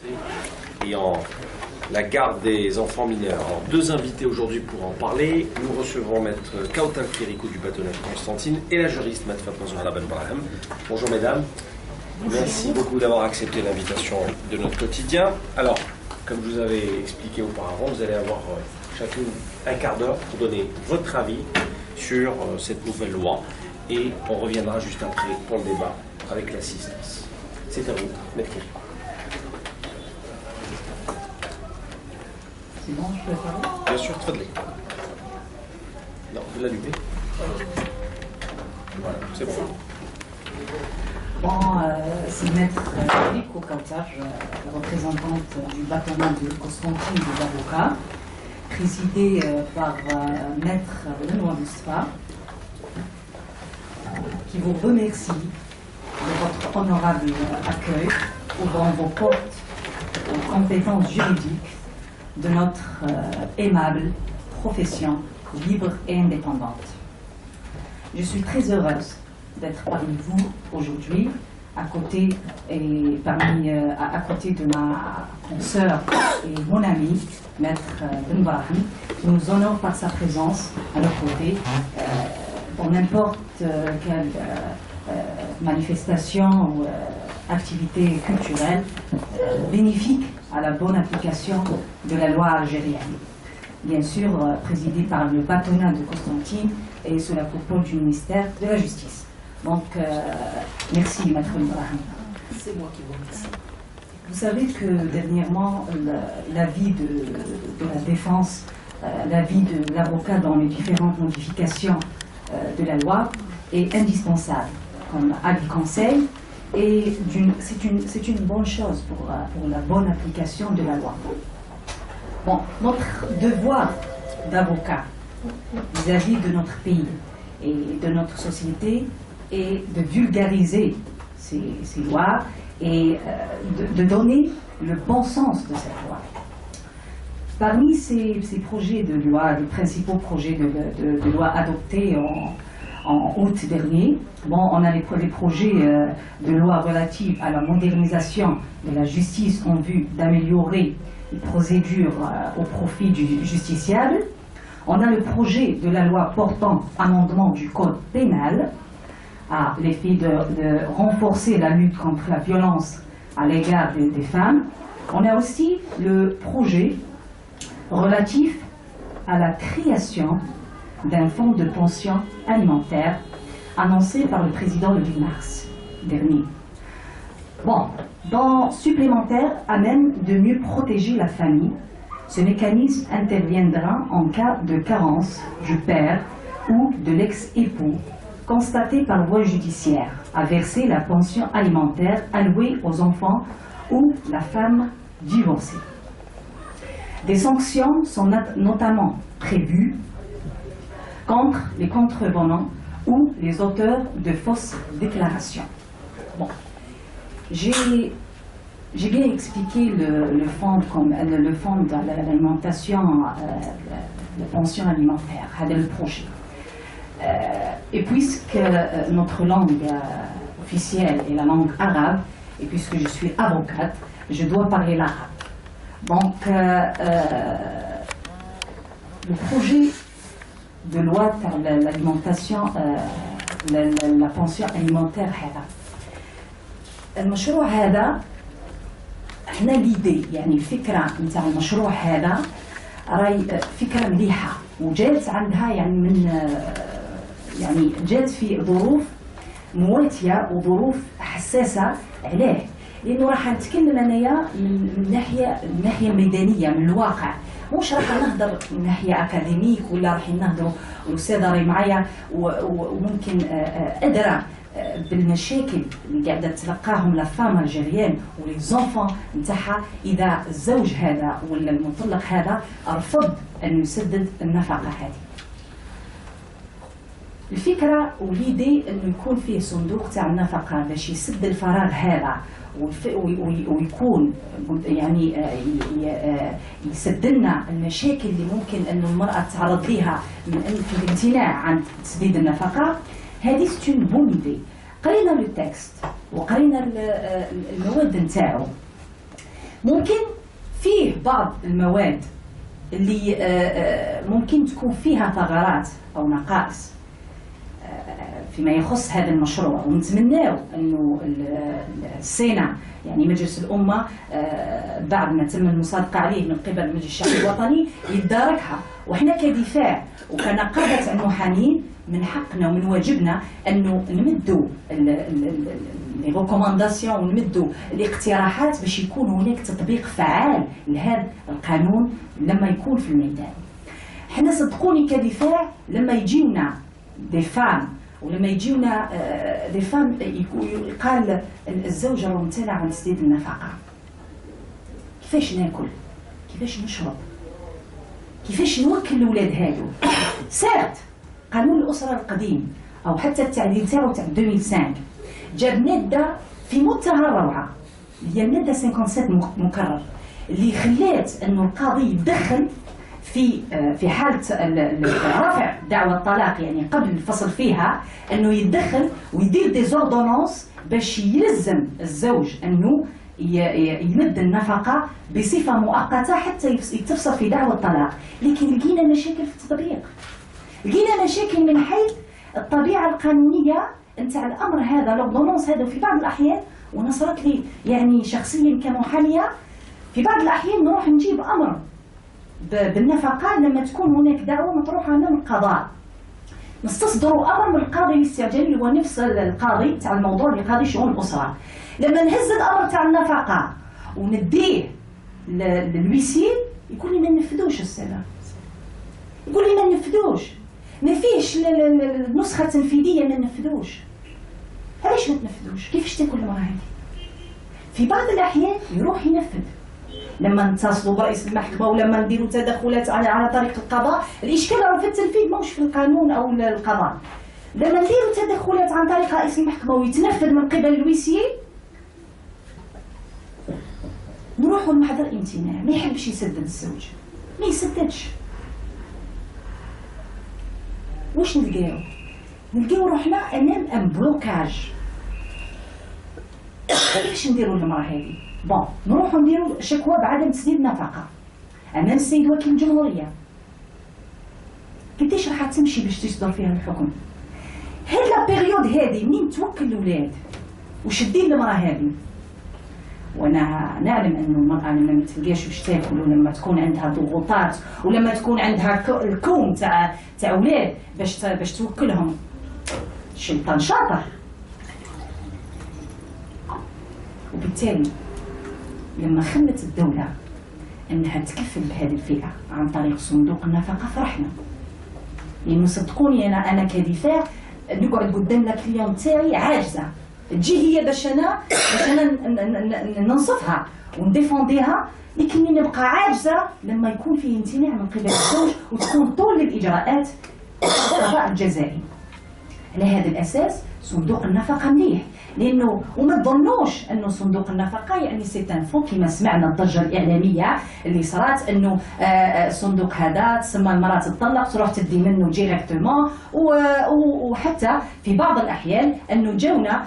Et en la garde des enfants mineurs. Alors, deux invités aujourd'hui pour en parler. Nous recevrons Maître Kautal Kirikou du bâtonnet de Constantine et la juriste Maître Fatma Zahra Ben Brahim. Bonjour mesdames. Bonjour. Merci beaucoup d'avoir accepté l'invitation de notre quotidien. Alors, comme je vous avais expliqué auparavant, vous allez avoir chacune un quart d'heure pour donner votre avis sur cette nouvelle loi. Et on reviendra juste après pour le débat avec l'assistance. C'est à vous, Maître Kirikou. C'est bon, je peux parler? Bien sûr, tfadli. Non, vous l'allumez. Voilà, c'est bon. Bon, c'est Maître Kirikou Kautal, représentante du bâtonnet de Constantine des avocats, présidée par Maître Benoît Moustapha, qui vous remercie de votre honorable accueil, ouvrant vos portes aux compétences juridiques de notre aimable profession libre et indépendante. Je suis très heureuse d'être parmi vous aujourd'hui, à côté de ma consoeur et mon ami, Maître Ben Brahim, qui nous honore par sa présence à nos côtés pour n'importe quelle manifestation ou activité culturelle bénéfique à la bonne application de la loi algérienne. Bien sûr, présidée par le bâtonnet de Constantine et sous la coupole du ministère de la Justice. Donc, merci, Maître Ibrahim. C'est moi qui vous remercie. Vous savez que dernièrement, l'avis de la défense, l'avis de l'avocat dans les différentes modifications de la loi est indispensable comme avis conseil. Et c'est une bonne chose pour la bonne application de la loi. Bon, notre devoir d'avocat vis-à-vis de notre pays et de notre société est de vulgariser ces lois et de donner le bon sens de cette loi. Parmi ces projets de loi, les principaux projets de loi adoptés en août dernier, bon, on a les projets de loi relatifs à la modernisation de la justice en vue d'améliorer les procédures au profit du justiciable. On a le projet de la loi portant amendement du code pénal à l'effet de renforcer la lutte contre la violence à l'égard des femmes. On a aussi le projet relatif à la création d'un fonds de pension alimentaire annoncé par le président le 8 mars dernier. Bon, dans supplémentaire à même de mieux protéger la famille, ce mécanisme interviendra en cas de carence du père ou de l'ex-époux constaté par voie judiciaire à verser la pension alimentaire allouée aux enfants ou la femme divorcée. Des sanctions sont notamment prévues contre les contrevenants ou les auteurs de fausses déclarations. Bon, j'ai bien expliqué le fonds de l'alimentation, la pension alimentaire, le projet. Et puisque notre langue officielle est la langue arabe, et puisque je suis avocate, je dois parler l'arabe. Donc, le projet de loi sur l'alimentation, la pension alimentaire هذا المشروع هذا احنا ليدي يعني الفكره نتاع المشروع هذا راهي فكره مليحه وجات عندها يعني من يعني جات في ظروف مواتيه وظروف حساسه. علاه؟ لانه راح نتكلم انايا من الناحيه الميدانيه من الواقع، مش راح نهضر من ناحيه اكاديميك ولا راح نهضروا الاستاذه راهي معايا وممكن ادرى بالمشاكل اللي قاعده تلقاهم لا فام الجيريان ولي زونفون نتاعها اذا الزوج هذا ولا المطلق هذا رفض انه يسدد النفقه هذه. الفكره وليدي انه يكون فيه صندوق تاع النفقه باش يسد الفراغ هذا ويكون يعني يسد لنا المشاكل اللي ممكن انه المراه تعرض لها في الامتناع عن تسديد النفقه. هذه ستون بون ايدي. قرينا لو تكست وقرينا المواد نتاعو. ممكن فيه بعض المواد اللي ممكن تكون فيها ثغرات أو نقائص فيما يخص هذا المشروع، ونتمناو أنه السيناء يعني مجلس الأمة بعد ما تم المصادقة عليه من قبل المجلس الشعبي الوطني يتداركها. وإحنا كدفاع وكنقابة المحامين من حقنا ومن واجبنا أنه نمدوا لي ريكومانداسيون ونمدوا الاقتراحات باش يكون هناك تطبيق فعال لهذا القانون لما يكون في الميدان. حنا صدقوني كدفاع لما يجيونا دي فام ولما يجيونا دي فام يقال الزوجة ممتنعة عن تسديد النفقة، كيفاش ناكل؟ كيفاش نشرب؟ كيفاش نوكل الأولاد هادو؟ سارت قانون الأسرة القديم أو حتى التعديل تاعو تاع 2005 جاب مادة في منتهى الروعة هي المادة 57 مكرر اللي خلات أنه القاضي يتدخل في حالة رفع دعوى الطلاق، يعني قبل الفصل فيها أنه يتدخل ويدير دي زوردونونس باش يلزم الزوج أنه يمد النفقة بصفة مؤقتة حتى يتفصل في دعوى الطلاق. لكن لقينا مشاكل في التطبيق، لقينا مشاكل من حيث الطبيعة القانونية نتاع الأمر هذا لوردونونس هذا. وفي بعض الأحيان ونصرت لي يعني شخصيا كمحامية في بعض الأحيان نروح نجيب أمر بالنفقة لما تكون هناك دعوة مطروحة أمام القضاء، نستصدروا أمر من القاضي الاستعجالي اللي هو نفس القاضي تاع الموضوع اللي قاضي شؤون الأسرة. لما نهز الأمر تاع النفقة ونديه للويسير يقول لي ما ننفذوش السنة، يقول لي ما ننفذوش، ما فيش النسخة التنفيذية ما ننفذوش. علاش ما تنفذوش؟ كيفاش تاكل المرأة هذه؟ في بعض الأحيان يروح ينفذ لما نتصلوا برئيس المحكمة ولما نديروا تدخلات على طريق القضاء. الإشكال راه في التنفيذ ماهوش في القانون أو القضاء. لما نديروا تدخلات عن طريق رئيس المحكمة ويتنفذ من قبل الويسير نروحوا لمحضر امتناع، ما يحبش يسدد الزوج، ما يسددش. واش نلقاو؟ نلقاو روحنا امام ان بلوكاج. كيفاش نديروا المراه هذه؟ بون نروحوا نديروا شكوى بعدم تسديد النفقه امام السيد وكيل الجمهوريه. قداش راح تمشي باش تصدر فيها الحكم؟ هاد لا بيريود هذه منين توكل الاولاد وش دير المراه هذه؟ وانا نعلم انه المراه لما ما تلقاش باش تاكل ولما تكون عندها ضغوطات ولما تكون عندها الكون تاع اولاد باش توكلهم شيطان شاطر. وبالتالي لما خلت الدوله انها تكفل بهذه الفئه عن طريق صندوق النفقه فرحنا، لانه صدقوني انا كدفاع نقعد قدام الكليون تاعي عاجزه تجي هي باش انا ننصفها ونديفونديها، لكني نبقى عاجزه لما يكون فيه امتناع من قبل الزوج وتكون طول الاجراءات القضاء الجزائي. على هذا الاساس صندوق النفقه مليح، لانه وما تظنوش انه صندوق النفقه يعني سي ان فون كما سمعنا الضجه الاعلاميه اللي صارت انه الصندوق هذا تسمى المراه تطلق تروح تدي منه ديريكتومون. وحتى في بعض الاحيان انه جاونا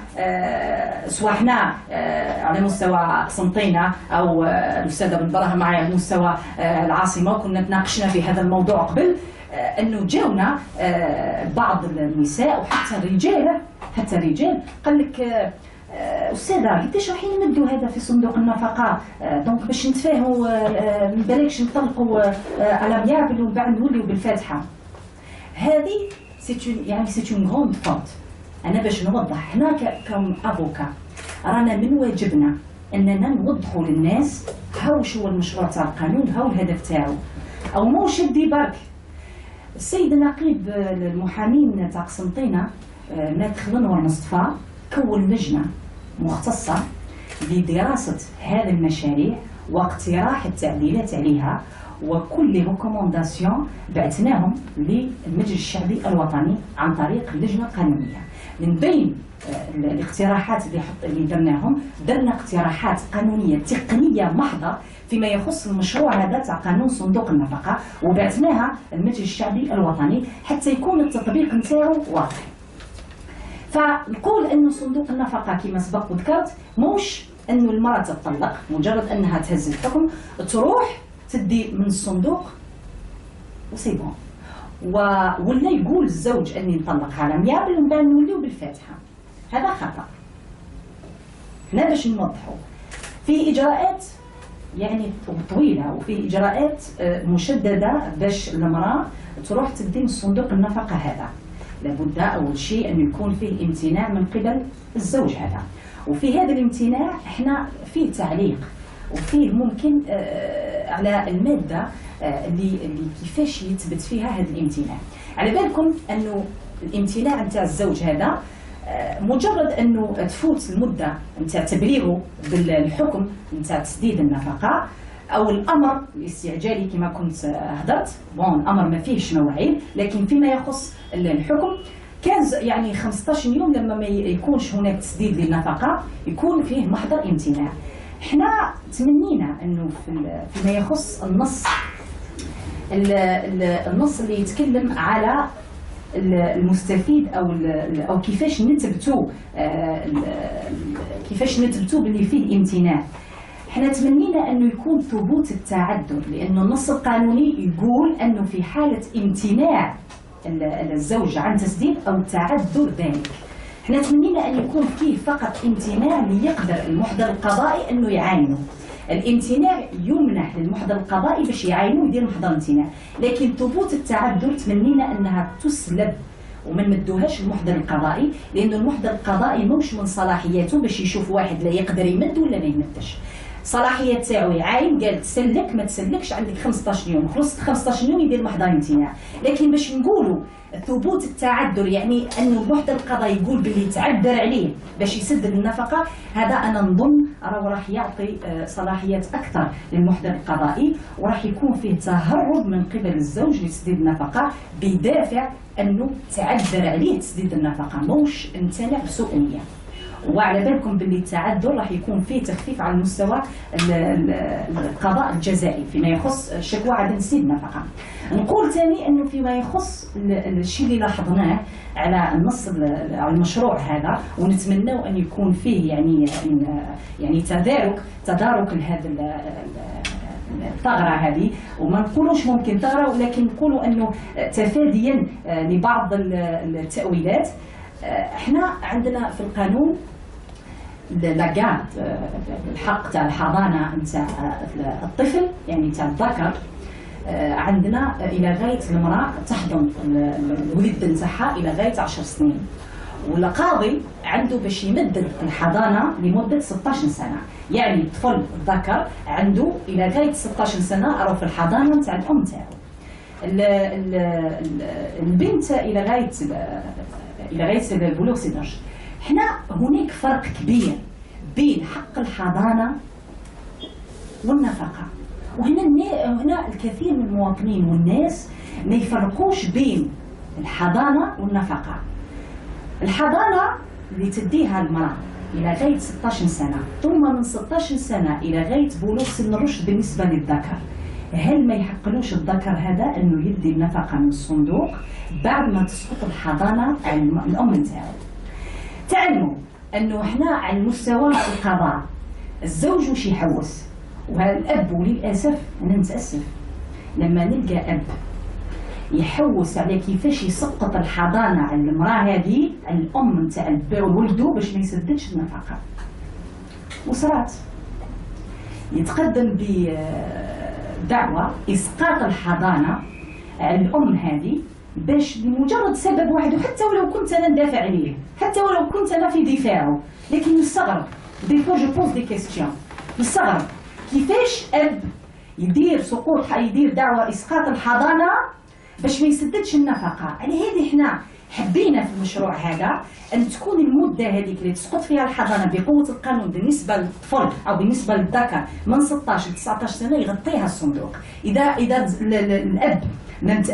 سواء احنا على مستوى قسنطينه او الاستاذه بن براهه معي على مستوى العاصمه كنا تناقشنا في هذا الموضوع قبل، انه جاونا بعض النساء وحتى الرجال قال لك استاذه قداش راح نمدوا هذا في صندوق النفقه دونك باش نتفاهموا ما بالكش نطلقوا على ميابل ومن بعد نوليو بالفاتحه. هذه سي اون غروند فوت. انا باش نوضح حنا كافوكا رانا من واجبنا اننا نوضحوا للناس هاو شو المشروع تاع القانون، هاو الهدف تاعو، او موش دي برك. السيد نقيب المحامين تاع قسنطينه ماتخ منور مصطفى كون لجنه مختصه لدراسه هذه المشاريع واقتراح التعديلات عليها، وكل ريكومونداسيون بعثناهم للمجلس الشعبي الوطني عن طريق اللجنه القانونيه. من بين الاقتراحات اللي درنا اقتراحات قانونيه تقنيه محضه فيما يخص المشروع هذا تاع قانون صندوق النفقه، وبعثناها المجلس الشعبي الوطني حتى يكون التطبيق نتاعو واضح. فنقول انه صندوق النفقه كما سبق وذكرت موش انه المراه تطلق مجرد انها تهز الحكم تروح تدي من الصندوق وسي بون، ولا يقول الزوج اني نطلق على ميابل ومن بعد نوليو بالفاتحه. هذا خطا. هنا باش نوضحوا في اجراءات يعني طويله وفي اجراءات مشدده باش المراه تروح تدي من صندوق النفقه. هذا لابد اول شيء ان يكون فيه امتناع من قبل الزوج هذا، وفي هذا الامتناع احنا فيه تعليق وفيه ممكن على الماده اللي كيفاش يثبت فيها هذا الامتناع. على بالكم انه الامتناع نتاع الزوج هذا مجرد انه تفوت المده نتاع تبليغه بالحكم نتاع تسديد النفقه او الامر الاستعجالي كما كنت هدرت. بون الامر ما فيهش مواعيد، لكن فيما يخص الحكم كان يعني 15 يوم لما ما يكونش هناك تسديد للنفقه يكون فيه محضر امتناع. احنا تمنينا انه فيما يخص النص اللي يتكلم على المستفيد او كيفاش نثبتوا باللي فيه امتناع. احنا تمنينا انه يكون ثبوت التعذر، لانه النص القانوني يقول انه في حاله امتناع الزوج عن تسديد او تعذر ذلك، احنا تمنينا ان يكون فيه فقط امتناع ليقدر المحضر القضائي انه يعاينه. الامتناع يمنح للمحضر القضائي باش يعاينه ويدير محضر امتناع، لكن ثبوت التعذر تمنينا انها تسلب وما نمدوهاش المحضر القضائي، لانه المحضر القضائي موش من صلاحياته باش يشوف واحد لا يقدر يمد ولا ما يمدش. صلاحيات تاعو يعاين، قال تسلك ما تسلكش عندك 15 يوم، خلصت 15 يوم يدير محضر امتناع. لكن باش نقولوا ثبوت التعذر يعني انه المحضر القضائي يقول باللي تعذر عليه باش يسدد النفقه، هذا انا نظن راح يعطي صلاحيات اكثر للمحضر القضائي، وراح يكون فيه تهرب من قبل الزوج لتسديد النفقه بدافع انه تعذر عليه تسديد النفقه، موش امتنع بسوء نيه. وعلى بالكم باللي التعذر راح يكون فيه تخفيف على المستوى القضاء الجزائي فيما يخص شكوى عدم تسديد النفقه. نقول ثاني انه فيما يخص الشيء اللي لاحظناه على النص على المشروع هذا، ونتمنوا ان يكون فيه يعني تدارك لهذا الثغره هذه، وما نقولوش ممكن ثغره ولكن نقولوا انه تفاديا لبعض التاويلات. احنا عندنا في القانون لاكارد الحق تاع الحضانه نتاع الطفل يعني تاع الذكر، عندنا الى غايه المراه تحضن الولد نتاعها الى غايه 10 سنين، والقاضي عنده باش يمدد الحضانه لمده 16 سنه، يعني الطفل الذكر عنده الى غايه 16 سنه راه في الحضانه نتاع الام تاعو. البنت الى غايه البلوغ سنرج. حنا هناك فرق كبير بين حق الحضانه والنفقه، وهنا الكثير من المواطنين والناس ما يفرقوش بين الحضانه والنفقه. الحضانه اللي تديها المراه الى غايه 16 سنه، ثم من 16 سنه الى غايه بلوغ سن الرشد بالنسبه للذكر، هل ما يحقلوش الذكر هذا انه يدي النفقه من الصندوق بعد ما تسقط الحضانه على الام نتاعو؟ تعلموا انه احنا على مستوى القضاء الزوج وش يحوس، وهذا الاب وللاسف انا نتاسف لما نلقى اب يحوس على كيفاش يسقط الحضانه على المراه هذه على الام نتاع ولده باش ما يسددش النفقه. وصرات يتقدم بدعوى اسقاط الحضانه على الام هذه باش لمجرد سبب واحد، وحتى ولو كنت انا ندافع عليه، حتى ولو كنت انا في دفاعه، لكن نستغرب دي فوا جو بوز دي كيستيون، نستغرب كيفاش اب يدير دعوى اسقاط الحضانه باش ما يسددش النفقه. على هذه احنا حبينا في المشروع هذا ان تكون المده هذيك اللي تسقط فيها الحضانه بقوه القانون بالنسبه للطفل او بالنسبه للذكر من 16 ل 19 سنه يغطيها الصندوق. اذا الاب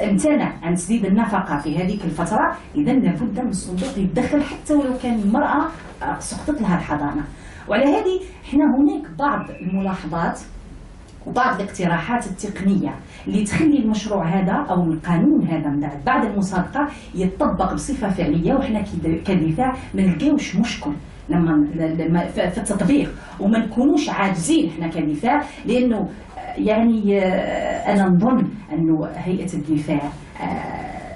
امتنع عن تسديد النفقه في هذيك الفتره، اذا لابد من الصندوق يتدخل حتى ولو كان المراه سقطت لها الحضانه. وعلى هذه احنا هناك بعض الملاحظات وبعض الاقتراحات التقنيه اللي تخلي المشروع هذا او القانون هذا بعد المصادقه يتطبق بصفه فعليه، وحنا كدفاع ما نلقاوش مشكل لما في التطبيق وما نكونوش عاجزين احنا كدفاع، لانه يعني انا نظن انه هيئه الدفاع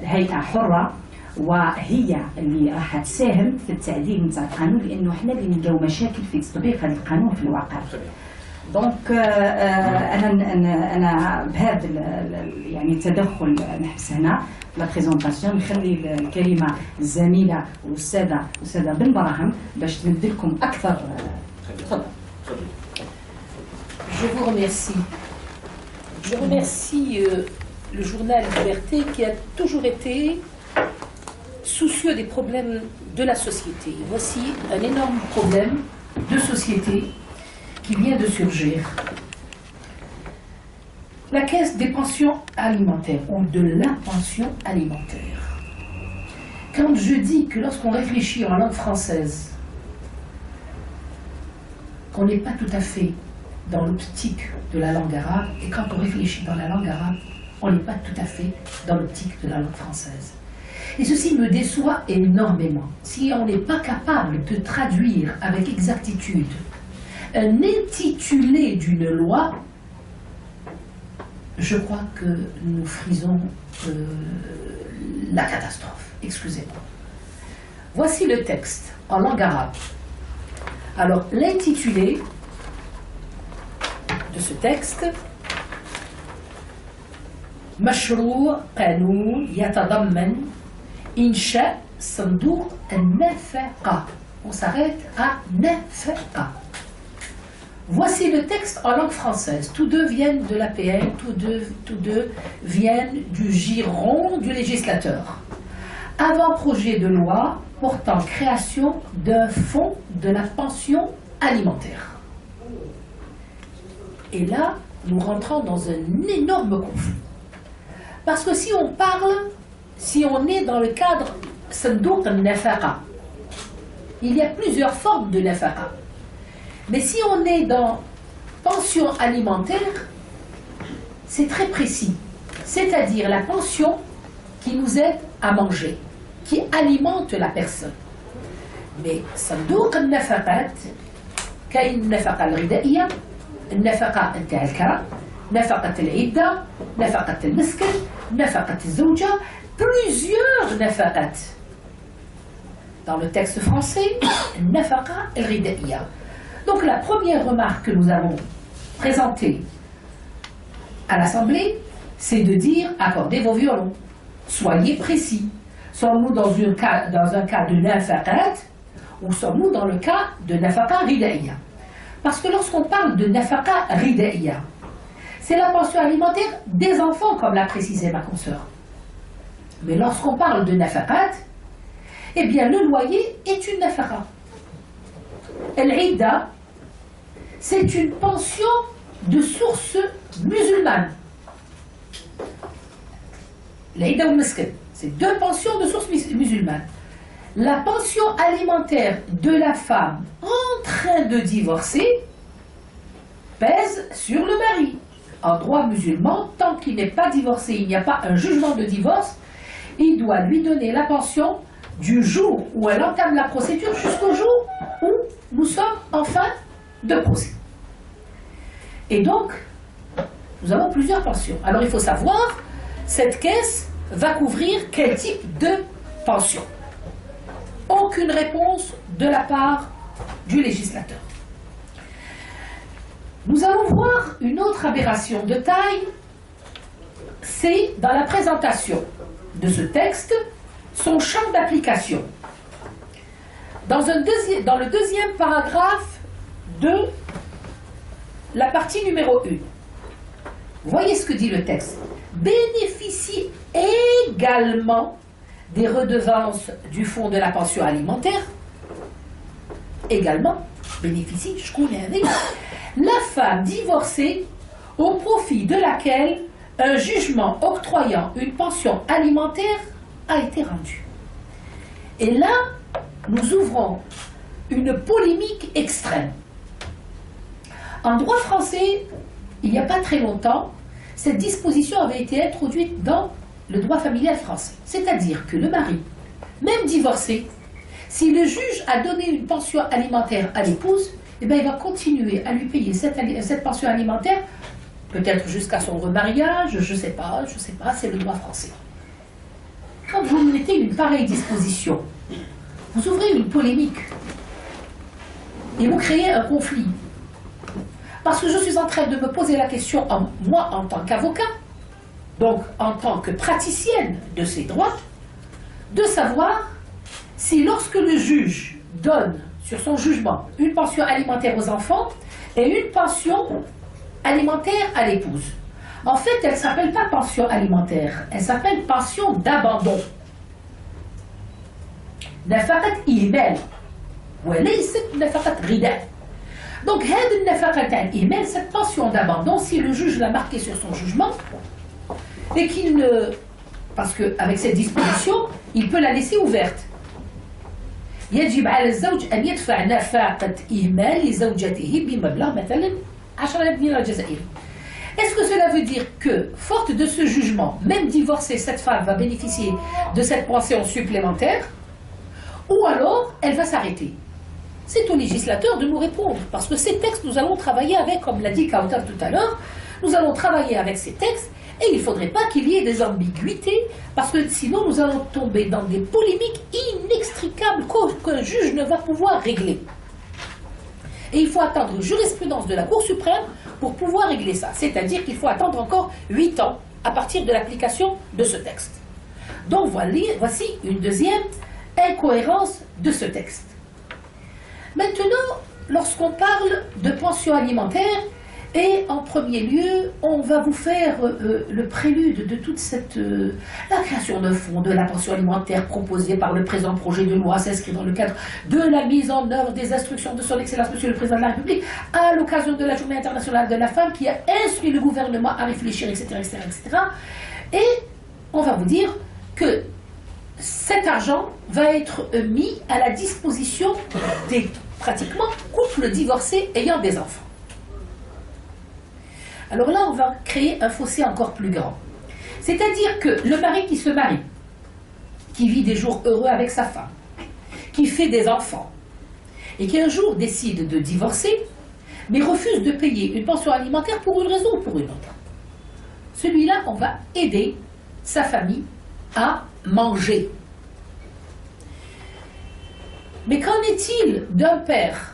هيئه حره وهي اللي راح تساهم في التعديل نتاع القانون، لانه احنا اللي نلقاو مشاكل في تطبيق هذا القانون في الواقع. دونك انا بهذا يعني التدخل نحبس هنا في لا بريزونطاسيون، نخلي الكلمه الزميله والاستاذه بن براهم باش تمد لكم اكثر. تفضل. Je vous remercie. Je remercie le journal Liberté qui a toujours été soucieux des problèmes de la société. Voici un énorme problème de société qui vient de surgir. La caisse des pensions alimentaires ou de la pension alimentaire. Quand je dis que lorsqu'on réfléchit en langue française, qu'on n'est pas tout à fait dans l'optique de la langue arabe, et quand on réfléchit dans la langue arabe, on n'est pas tout à fait dans l'optique de la langue française. Et ceci me déçoit énormément. Si on n'est pas capable de traduire avec exactitude un intitulé d'une loi, je crois que nous frisons la catastrophe. Excusez-moi. Voici le texte en langue arabe. Alors, l'intitulé de ce texte, مشروع قانون يتضمن إنشاء صندوق النفقة. On s'arrête à نفقة. Voici le texte en langue française. Tous deux viennent de l'APL, tous deux viennent du giron du législateur. Avant-projet de loi portant création d'un fonds de la pension alimentaire. Et là, nous rentrons dans un énorme conflit. Parce que si on est dans le cadre Sandouk al-Nafaqa, il y a plusieurs formes de Nafaqa. Mais si on est dans pension alimentaire, c'est très précis. C'est-à-dire la pension qui nous aide à manger, qui alimente la personne. Mais Sandouk al-Nafaqat, كاين النفقة الغذائية، النفقة نتاع الكرة، نفقة العدة، نفقة المسكن، نفقة الزوجة، plusieurs نفقات. Dans le texte français, النفقة الغذائية. Donc la première remarque que nous avons présentée à l'Assemblée, c'est de dire accordez vos violons, soyez précis. Sommes-nous dans un cas de nafaqat ou sommes-nous dans le cas de nafaqa ridaiya? Parce que lorsqu'on parle de nafaqa ridaiya, c'est la pension alimentaire des enfants, comme l'a précisé ma consoeur. Mais lorsqu'on parle de nafaqat, eh bien le loyer est une nafaqa. Al-Idda, c'est une pension de source musulmane. L'Idda ou Miskin, c'est deux pensions de source musulmane. La pension alimentaire de la femme en train de divorcer pèse sur le mari. En droit musulman, tant qu'il n'est pas divorcé, il n'y a pas un jugement de divorce, il doit lui donner la pension du jour où elle entame la procédure jusqu'au jour où nous sommes en fin de procès. Et donc, nous avons plusieurs pensions. Alors il faut savoir, cette caisse va couvrir quel type de pension? Aucune réponse de la part du législateur. Nous allons voir une autre aberration de taille, c'est dans la présentation de ce texte, son champ d'application. Dans le deuxième paragraphe de la partie numéro 1, voyez ce que dit le texte. Bénéficie également des redevances du fonds de la pension alimentaire. Également, bénéficie, je connais avec, la femme divorcée au profit de laquelle un jugement octroyant une pension alimentaire a été rendu. Et là, nous ouvrons une polémique extrême. En droit français, il n'y a pas très longtemps, cette disposition avait été introduite dans le droit familial français. C'est-à-dire que le mari, même divorcé, Si le juge a donné une pension alimentaire à l'épouse, eh bien, il va continuer à lui payer cette pension alimentaire, peut-être jusqu'à son remariage, je ne sais pas, c'est le droit français. Quand vous mettez une pareille disposition, vous ouvrez une polémique et vous créez un conflit. Parce que je suis en train de me poser la question, moi en tant qu'avocat, donc en tant que praticienne de ces droits, de savoir si lorsque le juge donne sur son jugement une pension alimentaire aux enfants et une pension alimentaire à l'épouse. En fait, elle ne s'appelle pas pension alimentaire, elle s'appelle pension d'abandon. نفقة إهمال وليست نفقة غذاء. Donc, هذه النفقة تاع الإهمال, cette pension d'abandon, si le juge l'a marqué sur son jugement, et qu'il ne... Parce qu'avec cette disposition, il peut la laisser ouverte. يجب على الزوج أن يدفع نفقة إهمال لزوجته بمبلغ مثلا 10,000 دينار جزائري. Est-ce que cela veut dire que, forte de ce jugement, même divorcée, cette femme va bénéficier de cette pension supplémentaire, ou alors elle va s'arrêter? C'est au législateur de nous répondre, parce que ces textes, nous allons travailler avec, comme l'a dit Kautar tout à l'heure, nous allons travailler avec ces textes, et il ne faudrait pas qu'il y ait des ambiguïtés, parce que sinon nous allons tomber dans des polémiques inextricables qu'un juge ne va pouvoir régler. Et il faut attendre jurisprudence de la Cour suprême pour pouvoir régler ça. C'est-à-dire qu'il faut attendre encore 8 ans à partir de l'application de ce texte. Donc voici une deuxième incohérence de ce texte. Maintenant, lorsqu'on parle de pension alimentaire, et en premier lieu, on va vous faire le prélude de toute cette... la création d'un fonds de la pension alimentaire proposée par le présent projet de loi s'inscrit dans le cadre de la mise en œuvre des instructions de son Excellence Monsieur le Président de la République à l'occasion de la Journée internationale de la femme qui a instruit le gouvernement à réfléchir, etc., etc., etc. Et on va vous dire que cet argent va être mis à la disposition des pratiquement couples divorcés ayant des enfants. Alors là, on va créer un fossé encore plus grand. C'est-à-dire que le mari qui se marie, qui vit des jours heureux avec sa femme, qui fait des enfants, et qui un jour décide de divorcer, mais refuse de payer une pension alimentaire pour une raison ou pour une autre. Celui-là, on va aider sa famille à manger. Mais qu'en est-il d'un père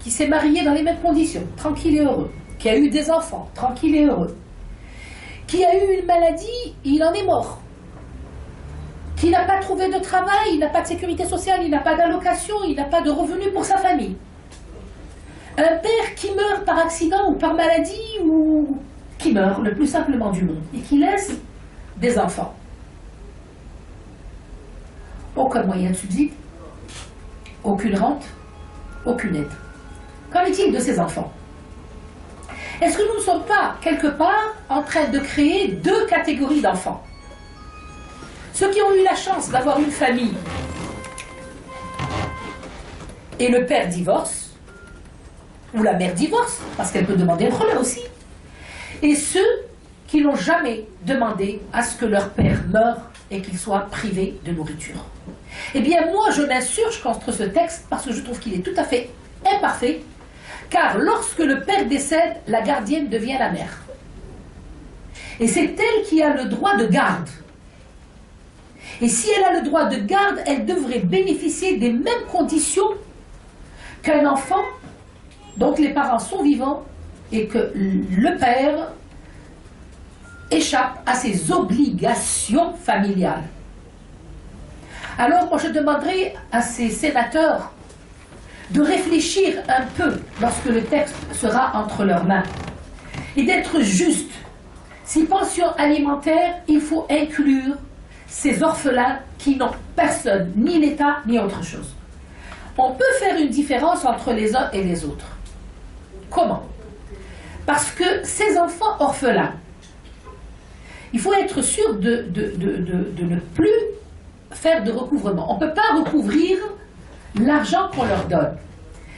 qui s'est marié dans les mêmes conditions, tranquille et heureux, qui a eu des enfants, tranquille et heureux, qui a eu une maladie, il en est mort, qui n'a pas trouvé de travail, il n'a pas de sécurité sociale, il n'a pas d'allocation, il n'a pas de revenus pour sa famille. Un père qui meurt par accident ou par maladie, ou qui meurt le plus simplement du monde, et qui laisse des enfants. Aucun moyen de subside, aucune rente, aucune aide. Qu'en est-il de ces enfants? Est-ce que nous ne sommes pas, quelque part, en train de créer deux catégories d'enfants? Ceux qui ont eu la chance d'avoir une famille et le père divorce, ou la mère divorce, parce qu'elle peut demander un relais aussi, et ceux qui n'ont jamais demandé à ce que leur père meure et qu'il soit privé de nourriture. Eh bien, moi, je m'insurge contre ce texte parce que je trouve qu'il est tout à fait imparfait, car lorsque le père décède, la gardienne devient la mère. Et c'est elle qui a le droit de garde. Et si elle a le droit de garde, elle devrait bénéficier des mêmes conditions qu'un enfant dont les parents sont vivants et que le père échappe à ses obligations familiales. Alors, moi, je demanderai à ces sénateurs de réfléchir un peu lorsque le texte sera entre leurs mains et d'être juste. Si pension alimentaire, il faut inclure ces orphelins qui n'ont personne, ni l'État, ni autre chose. On peut faire une différence entre les uns et les autres. Comment? Parce que ces enfants orphelins, il faut être sûr de ne plus faire de recouvrement. On ne peut pas recouvrir l'argent qu'on leur donne.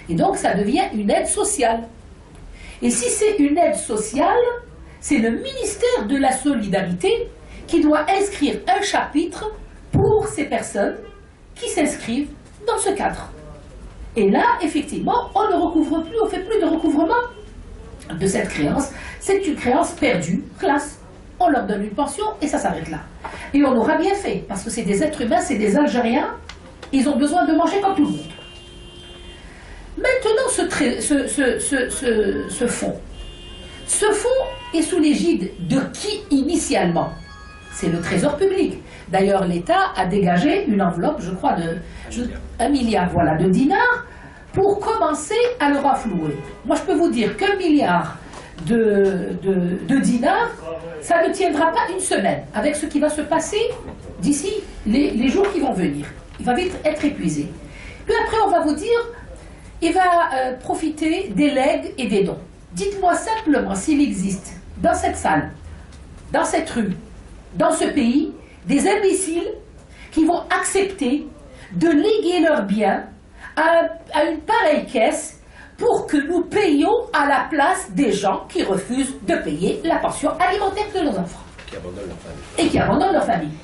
Et donc, ça devient une aide sociale. Et si c'est une aide sociale, c'est le ministère de la Solidarité qui doit inscrire un chapitre pour ces personnes qui s'inscrivent dans ce cadre. Et là, effectivement, on ne recouvre plus, on ne fait plus de recouvrement de cette créance. C'est une créance perdue, classe. On leur donne une pension et ça s'arrête là. Et on aura bien fait, parce que c'est des êtres humains, c'est des Algériens, ils ont besoin de manger comme tout le monde. Maintenant, ce fonds est sous l'égide de qui initialement? C'est le Trésor public. D'ailleurs, l'État a dégagé une enveloppe, je crois, de 1 milliard voilà, de dinars pour commencer à le renflouer. Moi, je peux vous dire qu'1 milliard de dinars, ça ne tiendra pas une semaine avec ce qui va se passer d'ici les jours qui vont venir. Il va vite être épuisé. Puis après, on va vous dire, il va profiter des legs et des dons. Dites-moi simplement s'il existe dans cette salle, dans cette rue, dans ce pays, des imbéciles qui vont accepter de léguer leurs biens à une pareille caisse pour que nous payions à la place des gens qui refusent de payer la pension alimentaire de nos enfants. Qui abandonnent leur famille. Et qui abandonnent leur famille.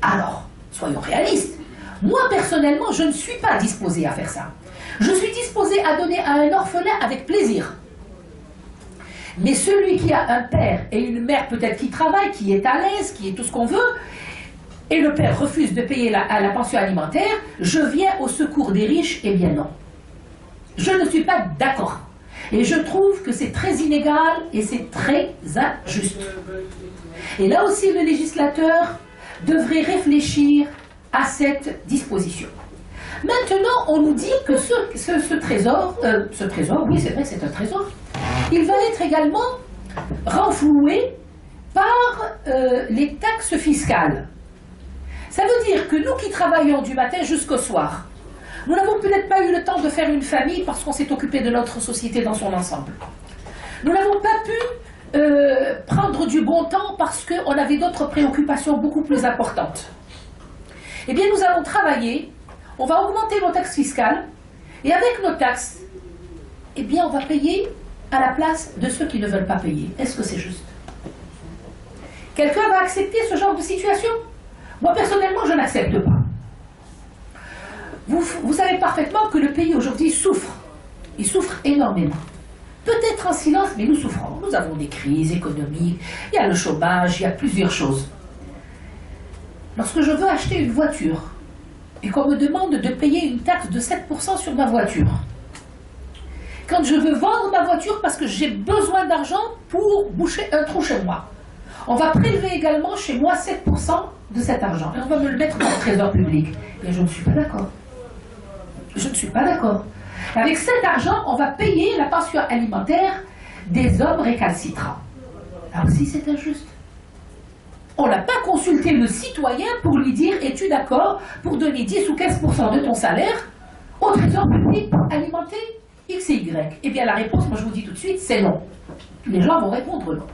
Alors, soyons réalistes. Moi, personnellement, je ne suis pas disposée à faire ça. Je suis disposée à donner à un orphelin avec plaisir. Mais celui qui a un père et une mère peut-être qui travaille, qui est à l'aise, qui est tout ce qu'on veut, et le père refuse de payer la pension alimentaire, je viens au secours des riches, eh bien non. Je ne suis pas d'accord. Et je trouve que c'est très inégal et c'est très injuste. Et là aussi, le législateur devrait réfléchir à cette disposition. Maintenant, on nous dit que ce trésor, oui c'est vrai c'est un trésor, il va être également renfloué par les taxes fiscales. Ça veut dire que nous qui travaillons du matin jusqu'au soir, nous n'avons peut-être pas eu le temps de faire une famille parce qu'on s'est occupé de notre société dans son ensemble. Nous n'avons pas pu prendre du bon temps parce qu'on avait d'autres préoccupations beaucoup plus importantes. Eh bien, nous allons travailler, on va augmenter nos taxes fiscales, et avec nos taxes, eh bien, on va payer à la place de ceux qui ne veulent pas payer. Est-ce que c'est juste? Quelqu'un va accepter ce genre de situation? Moi, personnellement, je n'accepte pas. Vous savez parfaitement que le pays aujourd'hui souffre. Il souffre énormément. Peut-être en silence, mais nous souffrons. Nous avons des crises économiques, il y a le chômage, il y a plusieurs choses. Lorsque je veux acheter une voiture et qu'on me demande de payer une taxe de 7% sur ma voiture, quand je veux vendre ma voiture parce que j'ai besoin d'argent pour boucher un trou chez moi, on va prélever également chez moi 7% de cet argent et on va me le mettre dans le trésor public. Et je ne suis pas d'accord. Je ne suis pas d'accord. Avec cet argent, on va payer la pension alimentaire des hommes récalcitrants. Là aussi, c'est injuste. On n'a pas consulté le citoyen pour lui dire « Es-tu d'accord pour donner 10 ou 15% de ton salaire au trésor public pour alimenter X et Y ?» Eh bien, la réponse, moi je vous dis tout de suite, c'est non. Les gens vont répondre non.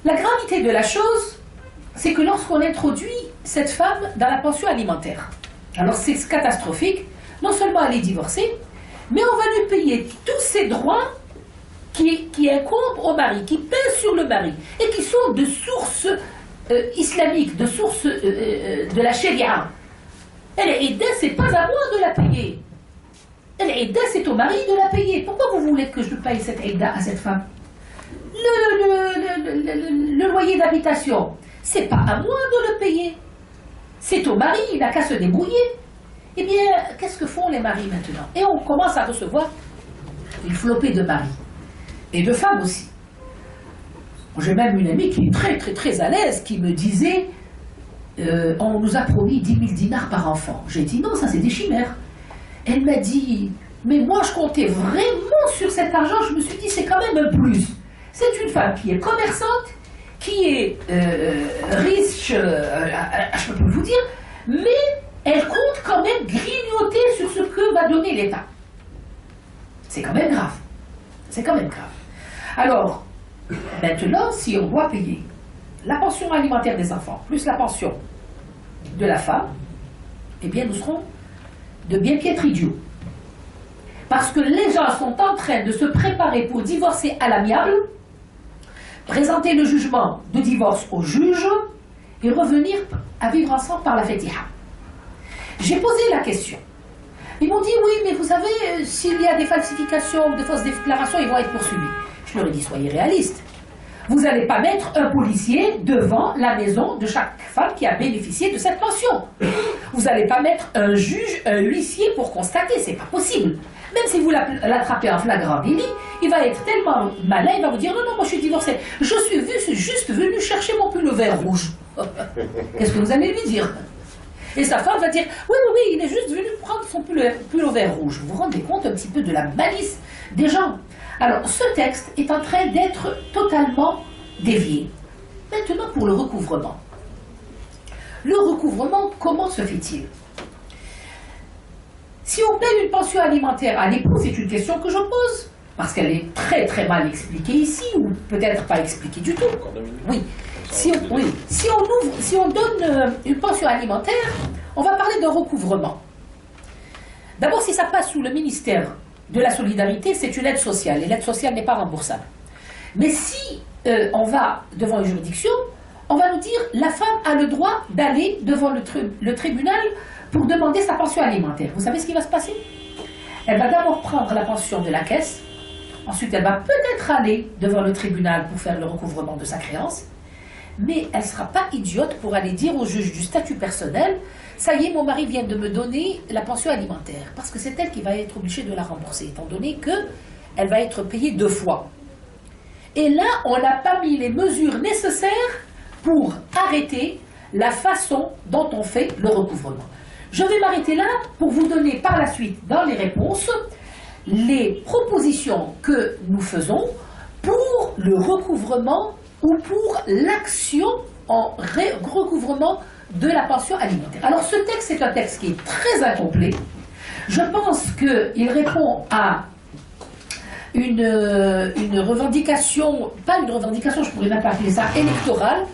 La gravité de la chose, c'est que lorsqu'on introduit cette femme dans la pension alimentaire, alors c'est catastrophique, non seulement elle est divorcée, mais on va lui payer tous ses droits qui incombent au mari, qui pèsent sur le mari, et qui sont de source islamique, de source de la charia. Elle est aidée, c'est pas à moi de la payer. Elle est aidée, c'est au mari de la payer. Pourquoi vous voulez que je paye cette aida à cette femme? Le loyer d'habitation, c'est pas à moi de le payer. C'est au mari, il n'a qu'à se débrouiller. Eh bien, qu'est-ce que font les maris maintenant? Et on commence à recevoir une flopée de maris. Et de femmes aussi. J'ai même une amie qui est très à l'aise, qui me disait on nous a promis 10 000 dinars par enfant. J'ai dit non, ça c'est des chimères. Elle m'a dit mais moi je comptais vraiment sur cet argent. Je me suis dit c'est quand même un plus. C'est une femme qui est commerçante, qui est riche, je peux vous dire, mais elle compte quand même grignoter sur ce que va donner l'État. C'est quand même grave. C'est quand même grave. Alors, maintenant, si on doit payer la pension alimentaire des enfants, plus la pension de la femme, eh bien, nous serons de bien piètres idiots. Parce que les gens sont en train de se préparer pour divorcer à l'amiable, présenter le jugement de divorce au juge, et revenir à vivre ensemble par la Fatiha. J'ai posé la question. Ils m'ont dit oui, mais vous savez, s'il y a des falsifications ou des fausses déclarations, ils vont être poursuivis. Je leur ai dit soyez réalistes. Vous n'allez pas mettre un policier devant la maison de chaque femme qui a bénéficié de cette pension. Vous n'allez pas mettre un juge, un huissier pour constater, c'est pas possible. Même si vous l'attrapez en flagrant délit, il va être tellement malin, il va vous dire non, non, moi je suis divorcée. Je suis juste venu chercher mon pull au vert rouge. Qu'est-ce que vous allez lui dire? Et sa femme va dire oui, oui, oui, il est juste venu prendre son pull au vert rouge. Vous vous rendez compte un petit peu de la malice des gens? Alors, ce texte est en train d'être totalement dévié. Maintenant, pour le recouvrement. Le recouvrement, comment se fait-il? Si on paie une pension alimentaire à l'époux, c'est une question que je pose, parce qu'elle est très très mal expliquée ici, ou peut-être pas expliquée du tout. Oui. Si on donne une pension alimentaire, on va parler d'un recouvrement. D'abord, si ça passe sous le ministère de la solidarité, c'est une aide sociale, et l'aide sociale n'est pas remboursable. Mais si on va devant une juridiction, on va nous dire la femme a le droit d'aller devant le tribunal pour demander sa pension alimentaire. Vous savez ce qui va se passer? Elle va d'abord prendre la pension de la caisse, ensuite elle va peut-être aller devant le tribunal pour faire le recouvrement de sa créance, mais elle ne sera pas idiote pour aller dire au juge du statut personnel « ça y est, mon mari vient de me donner la pension alimentaire », parce que c'est elle qui va être obligée de la rembourser, étant donné qu'elle va être payée 2 fois. Et là, on n'a pas mis les mesures nécessaires pour arrêter la façon dont on fait le recouvrement. Je vais m'arrêter là pour vous donner par la suite, dans les réponses, les propositions que nous faisons pour le recouvrement ou pour l'action en recouvrement de la pension alimentaire. Alors ce texte, c'est un texte qui est très incomplet. Je pense qu'il répond à une revendication, pas une revendication, je pourrais même pas appeler ça électorale,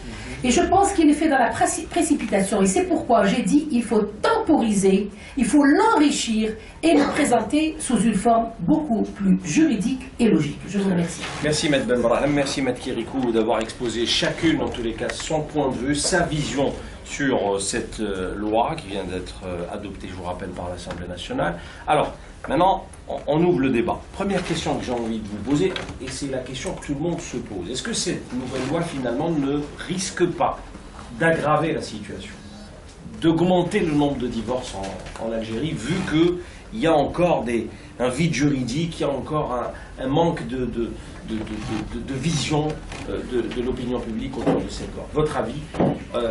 et je pense qu'il est fait dans la précipitation, et c'est pourquoi j'ai dit il faut temporiser, il faut l'enrichir et le présenter sous une forme beaucoup plus juridique et logique. Je vous remercie. Merci Maître Benbrahim, merci Maître Kirikou d'avoir exposé chacune, en tous les cas, son point de vue, sa vision sur cette loi qui vient d'être adoptée, je vous rappelle, par l'Assemblée nationale. Alors, maintenant, on ouvre le débat. Première question que j'ai envie de vous poser, et c'est la question que tout le monde se pose. Est-ce que cette nouvelle loi, finalement, ne risque pas d'aggraver la situation, d'augmenter le nombre de divorces en Algérie, vu qu'il y a encore un vide juridique, il y a encore un manque de vision de l'opinion publique autour de cette loi? Votre avis?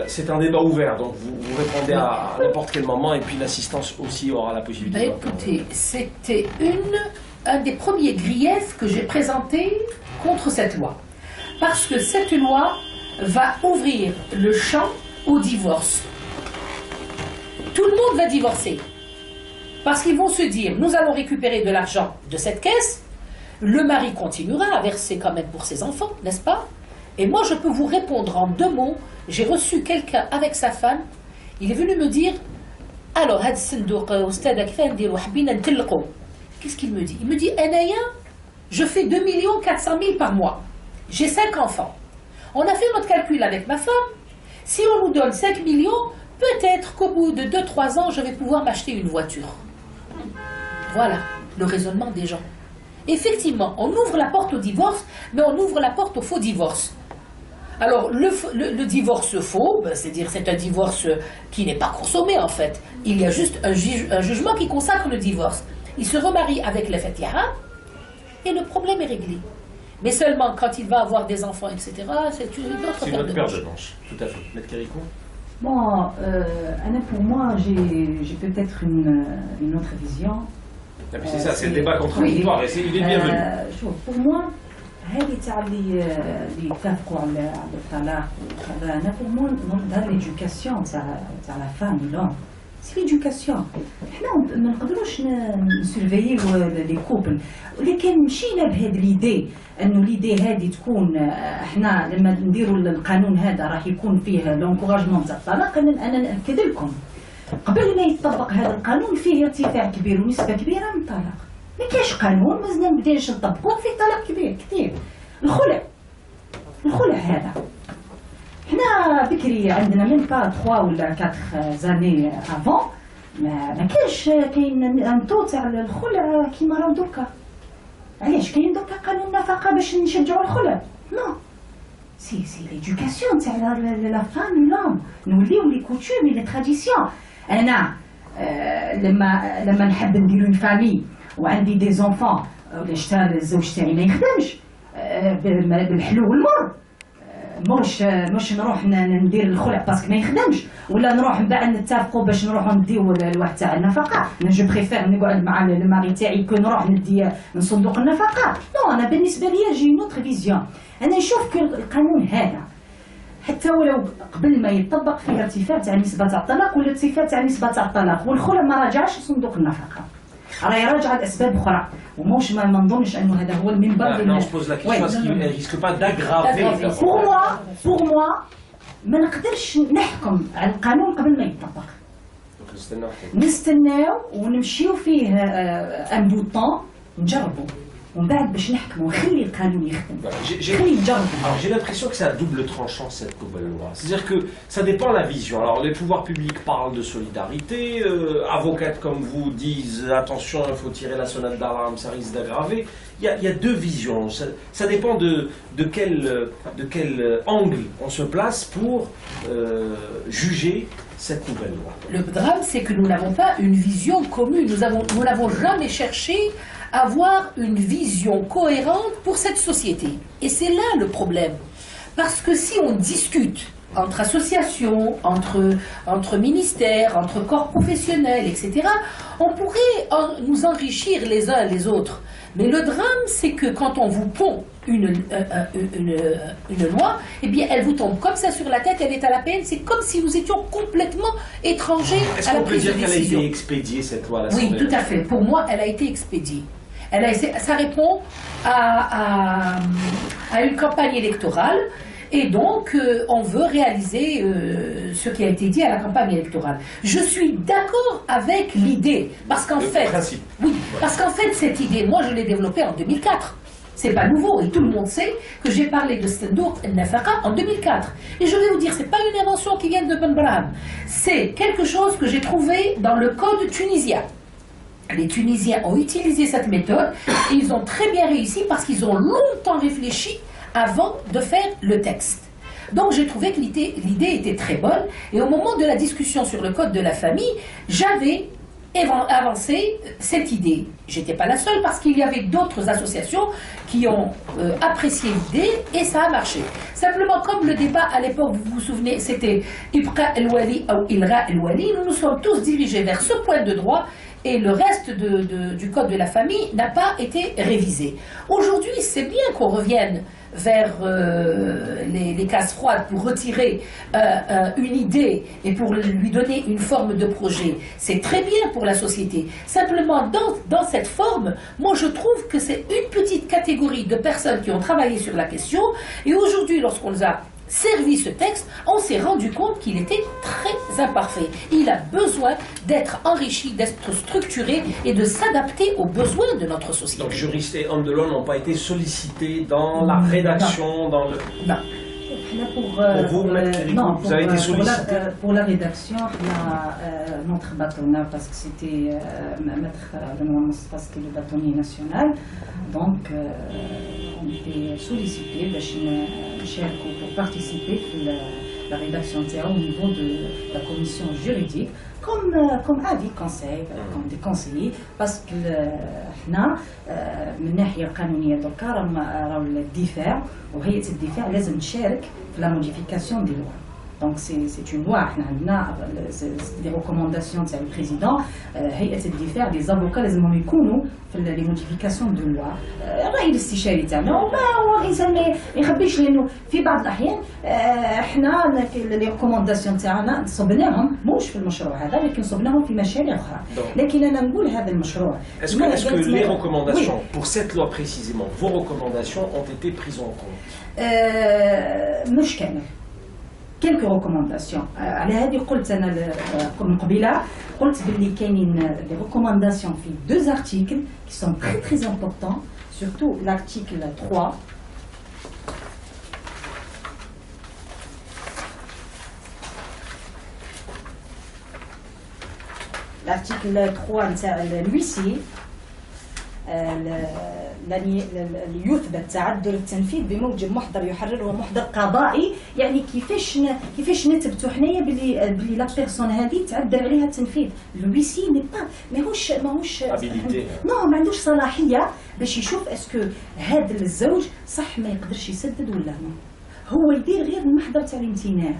C'est un débat ouvert, donc vous répondez à n'importe quel moment, et puis l'assistance aussi aura la possibilité. Écoutez, c'était un des premiers griefs que j'ai présentés contre cette loi. Parce que cette loi va ouvrir le champ au divorce. Tout le monde va divorcer. Parce qu'ils vont se dire, nous allons récupérer de l'argent de cette caisse, le mari continuera à verser quand même pour ses enfants, n'est-ce pas? Et moi, je peux vous répondre en 2 mots. J'ai reçu quelqu'un avec sa femme. Il est venu me dire, alors, qu'est-ce qu'il me dit? Il me dit, Anaya, je fais 2 400 000 par mois. J'ai 5 enfants. On a fait notre calcul avec ma femme. Si on nous donne 5 millions, peut-être qu'au bout de 2-3 ans, je vais pouvoir m'acheter une voiture. Voilà le raisonnement des gens. Effectivement, on ouvre la porte au divorce, mais on ouvre la porte au faux divorce. Alors, le divorce faux, c'est-à-dire c'est un divorce qui n'est pas consommé en fait. Il y a juste un jugement qui consacre le divorce. Il se remarie avec la Fatiha et le problème est réglé. Mais seulement quand il va avoir des enfants, etc., c'est une autre paire de manches. Tout à fait. Maître Kirikou? Bon, Anna, pour moi, j'ai peut-être une autre vision. C'est ça, c'est le débat contradictoire, et il est bienvenu. Pour moi, هذه تاع اللي يتفقوا على الطلاق وكذا، انا pour moi dans l'éducation تاع la femme, non, c'est l'éducation. حنا ما نقدروش نسولفيو لي كوبل، ولكن مشينا بهذه ليدي انه ليدي هذه تكون احنا لما نديروا القانون هذا راح يكون فيه لونكوراجمون تاع الطلاق. انا ناكد لكم قبل ما يطبق هذا القانون فيه ارتفاع كبير ونسبه كبيره من الطلاق. ما كاينش قانون مازلنا ما بديناش نطبقوه فيه طلاق كبير كثير. الخلع هذا حنا بكري عندنا من با 3 ولا 4 زاني افون ما كاينش كاين انتو تاع الخلع كيما راهو دوكا. علاش كاين دوكا قانون النفقه باش نشجعوا الخلع؟ نو سي ليدوكاسيون تاع لا فام لوم، نوليو لي كوتوم لي تراديسيون. انا لما نحب ندير اون فامي وعندي دي زونفون ولا شتا الزوج تاعي ما يخدمش بالحلو والمر، مش نروح ندير الخلع باسكو ما يخدمش، ولا نروح من بعد نتفقوا باش نروحوا نديو الواحد تاع النفقه. انا جو بريفير نقعد مع الماري تاعي كون نروح ندي من صندوق النفقه. نو انا بالنسبه لي جي نوتر فيزيون. انا نشوف كو القانون هذا حتى ولو قبل ما يطبق فيه ارتفاع تاع نسبه تاع الطلاق ولا ارتفاع تاع نسبه تاع الطلاق، والخلع ما راجعش صندوق النفقه، راهي راجعه لاسباب اخرى. وموش ما نظنش انه هذا هو المنبر. Non, je pose la question, est-ce qu'il ne risque pas d'aggraver la pour moi ما نقدرش نحكم على القانون قبل ما يطبق. نستناو ونمشيو فيه ان بو طون نجربوا ومن بعد باش نحكموا ونخلي القانون يخدم. خلي نجربوا. Alors j'ai l'impression que c'est à double tranchant cette nouvelle loi. C'est-à-dire que ça dépend de la vision. Alors les pouvoirs publics parlent de solidarité, avocates comme vous disent attention, il faut tirer la sonnette d'alarme, ça risque d'aggraver. Il y a deux visions. Ça dépend de quel angle on se place pour juger cette nouvelle loi. Le drame, c'est que nous n'avons pas une vision commune. Nous n'avons jamais cherché à avoir une vision cohérente pour cette société. Et c'est là le problème. Parce que si on discute entre associations, entre ministères, entre corps professionnels, etc., on pourrait nous enrichir les uns les autres. Mais le drame, c'est que quand on vous pond une loi, eh bien, elle vous tombe comme ça sur la tête, elle est à la peine. C'est comme si nous étions complètement étrangers à la prise de décision. Est-ce qu'on peut dire qu'elle a été expédiée, cette loi à l'Assemblée? Oui, tout à fait. Pour moi, elle a été expédiée. Ça répond à une campagne électorale. Et donc, on veut réaliser ce qui a été dit à la campagne électorale. Je suis d'accord avec l'idée, parce qu'en fait, oui, parce qu'en fait, cette idée, moi, je l'ai développée en 2004. C'est pas nouveau, et tout le monde sait que j'ai parlé de Sandouk el-Nafaka en 2004. Et je vais vous dire, c'est pas une invention qui vient de Ben Braham. C'est quelque chose que j'ai trouvé dans le code tunisien. Les Tunisiens ont utilisé cette méthode, et ils ont très bien réussi parce qu'ils ont longtemps réfléchi avant de faire le texte. Donc j'ai trouvé que l'idée était très bonne, et au moment de la discussion sur le code de la famille, j'avais avancé cette idée. J'étais pas la seule parce qu'il y avait d'autres associations qui ont apprécié l'idée et ça a marché. Simplement, comme le débat à l'époque, vous vous souvenez, c'était Ibqa el-Wali ou Ilra el-Wali, nous nous sommes tous dirigés vers ce point de droit. Et le reste du code de la famille n'a pas été révisé. Aujourd'hui, c'est bien qu'on revienne vers les cases froides pour retirer une idée et pour lui donner une forme de projet. C'est très bien pour la société. Simplement, dans cette forme, moi je trouve que c'est une petite catégorie de personnes qui ont travaillé sur la question. Et aujourd'hui, lorsqu'on les a servi ce texte, on s'est rendu compte qu'il était très imparfait. Il a besoin d'être enrichi, d'être structuré et de s'adapter aux besoins de notre société. Donc juristes et hommes de loi n'ont pas été sollicités dans la rédaction, dans le... Non. Pour vous, vous avez été sollicité pour la rédaction, notre bâtonnier, parce que c'était Maître Benoît Moustapha, c'était le bâtonnier national, donc on était sollicité pour participer à la rédaction au niveau de la commission juridique, comme avis conseil, comme des conseillers, parce que nous, من الناحية القانونية دوكا راهو الدفاع وهيئة الدفاع لازم تشارك في لا موديفيكاسيون دي لوا. Donc c'est une loi, احنا عندنا des recommandations تاع البريزيدون، هيئة الدفاع des avocats لازمهم يكونوا في لي موديفيكاسيون دو لوا. الرأي الاستشاري تاعنا وما هو غير ما يخبيش، لأنه في بعض الأحيان احنا لي ريكومونداسيون تاعنا صبناهم مش في المشروع هذا، لكن صبناهم في مشاريع أخرى. لكن أنا نقول هذا المشروع. Est-ce que les recommandations pour cette loi précisément, vos recommandations ont été prises en compte? مش كامل. quelques recommandations. على هذه قلت أنا من قبيلة، قلت باللي كاينين des recommandations في deux articles qui sont très très importants, surtout l'article 3. l'article 3 نتاع الويسي يثبت تعذر التنفيذ بموجب محضر يحرره محضر قضائي. يعني كيفاش نثبتوا حنايا بلي لا بيرسون هذه تعذر عليها التنفيذ. الويسي ماهوش نو ما عندوش صلاحيه باش يشوف اسكو هذا الزوج صح ما يقدرش يسدد ولا لا. هو يدير غير المحضر تاع الامتناع.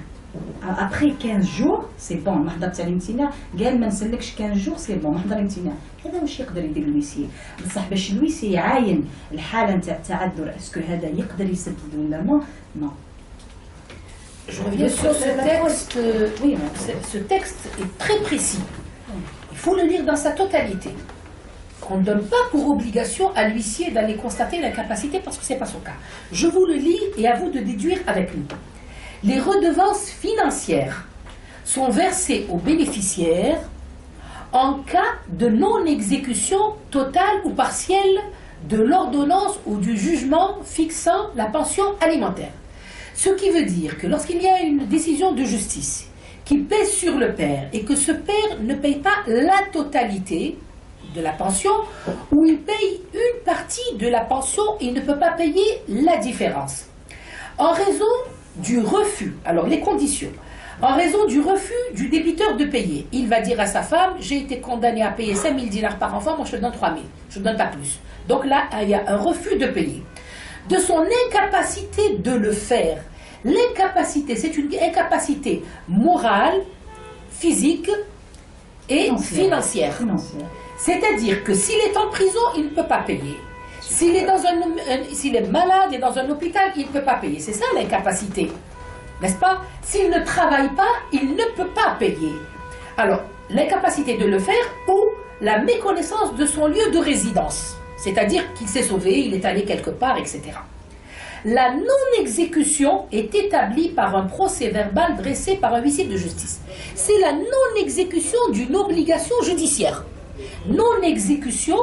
ابخي 15 جور سي بون. المحضر تاع الامتناع قال ما نسلكش 15 جور سي بون محضر امتناع. هذا واش يقدر يدير الويسي. بصح باش الويسي يعاين الحاله نتاع التعذر اسكو هذا يقدر يسدد ولا لا نو. Je reviens sur ce texte. Oui, ce texte est très précis. Il faut le lire dans sa totalité. On ne donne pas pour obligation à l'huissier d'aller constater l'incapacité parce que ce n'est pas son cas. Je vous le lis et à vous de déduire avec nous. Les redevances financières sont versées aux bénéficiaires en cas de non-exécution totale ou partielle de l'ordonnance ou du jugement fixant la pension alimentaire. Ce qui veut dire que lorsqu'il y a une décision de justice qui pèse sur le père et que ce père ne paye pas la totalité de la pension, ou il paye une partie de la pension et il ne peut pas payer la différence. En raison du refus, alors les conditions, en raison du refus du débiteur de payer, il va dire à sa femme, j'ai été condamné à payer 5 000 dinars par enfant, moi je te donne 3 000, je ne donne pas plus. Donc là, il y a un refus de payer. De son incapacité de le faire. L'incapacité, c'est une incapacité morale, physique et financière. C'est-à-dire que s'il est en prison, il ne peut pas payer. S'il est malade et dans un hôpital, il ne peut pas payer. C'est ça l'incapacité, n'est-ce pas? S'il ne travaille pas, il ne peut pas payer. Alors, l'incapacité de le faire ou la méconnaissance de son lieu de résidence. C'est-à-dire qu'il s'est sauvé, il est allé quelque part, etc. La non-exécution est établie par un procès verbal dressé par un huissier de justice. C'est la non-exécution d'une obligation judiciaire. Non-exécution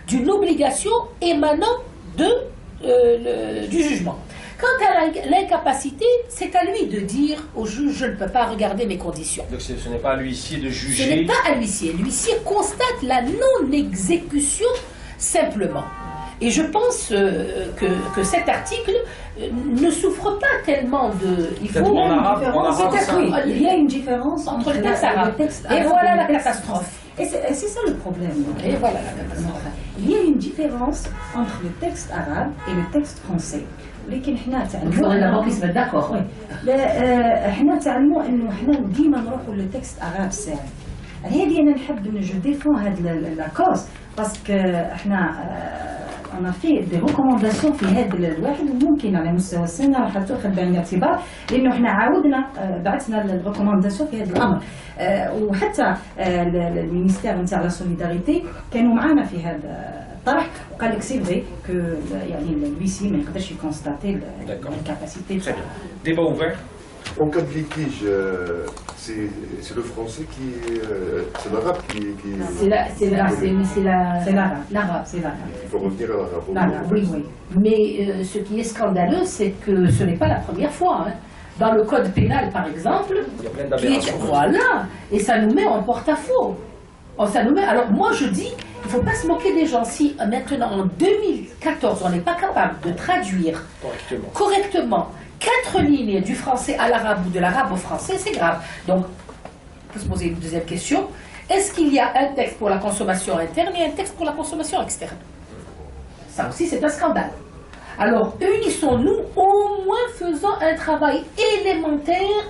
d'une obligation émanant du jugement. Quant à l'incapacité, c'est à lui de dire au juge, je ne peux pas regarder mes conditions. Donc ce n'est pas à l'huissier de juger. Ce n'est pas à l'huissier. L'huissier constate la non-exécution simplement. Et je pense que cet article ne souffre pas tellement de... Il y a une différence entre le texte arabe. Et voilà la catastrophe. Et c'est ça le problème. Et voilà la catastrophe. Il y a une différence entre le texte arabe et le texte français. ولكن حنا تعلموا il faudrait d'abord qu'ils se mettent d'accord. لا حنا تعلموا انه حنا ديما نروحوا للتكست arabe ساعه. هذه انا نحب جو ديفون هاد لا كوز باسكو احنا انا في دي ريكومونداسيون في هذا الواحد وممكن على مستوى السنه راح تاخذ بعين الاعتبار لانه احنا عاودنا بعثنا الريكومونداسيون في هذا الامر وحتى المينيستير نتاع لا سوليداريتي كانوا معنا في هذا الطرح وقال لك سي فري كو يعني الويسي ما يقدرش يكونستاتي الكاباسيتي. Débat ouvert. En cas de litige, c'est le français qui... c'est l'arabe qui... C'est l'arabe. Il faut revenir à l'arabe. Oui. Mais ce qui est scandaleux, c'est que ce n'est pas la première fois. Hein. Dans le code pénal, par exemple, il y a plein d'aberrations. Voilà, et ça nous met en porte-à-faux. Alors moi je dis, il ne faut pas se moquer des gens. Si maintenant en 2014 on n'est pas capable de traduire correctement 4 lignes du français à l'arabe ou de l'arabe au français, c'est grave. Donc, on peut se poser une deuxième question. Est-ce qu'il y a un texte pour la consommation interne et un texte pour la consommation externe? Ça aussi, c'est un scandale. Alors, unissons-nous, au moins faisant un travail élémentaire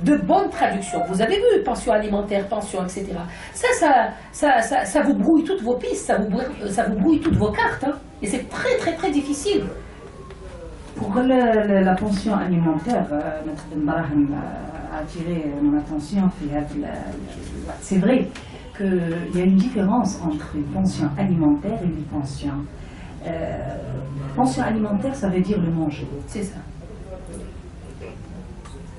de bonne traduction. Vous avez vu, pension alimentaire, pension, etc. Ça vous brouille toutes vos pistes, ça vous brouille toutes vos cartes. Hein. Et c'est très, très, très difficile. Pour la pension alimentaire, Mme Brahim a attiré mon attention. C'est vrai qu'il y a une différence entre une pension alimentaire et une pension. Pension alimentaire, ça veut dire le manger. C'est ça.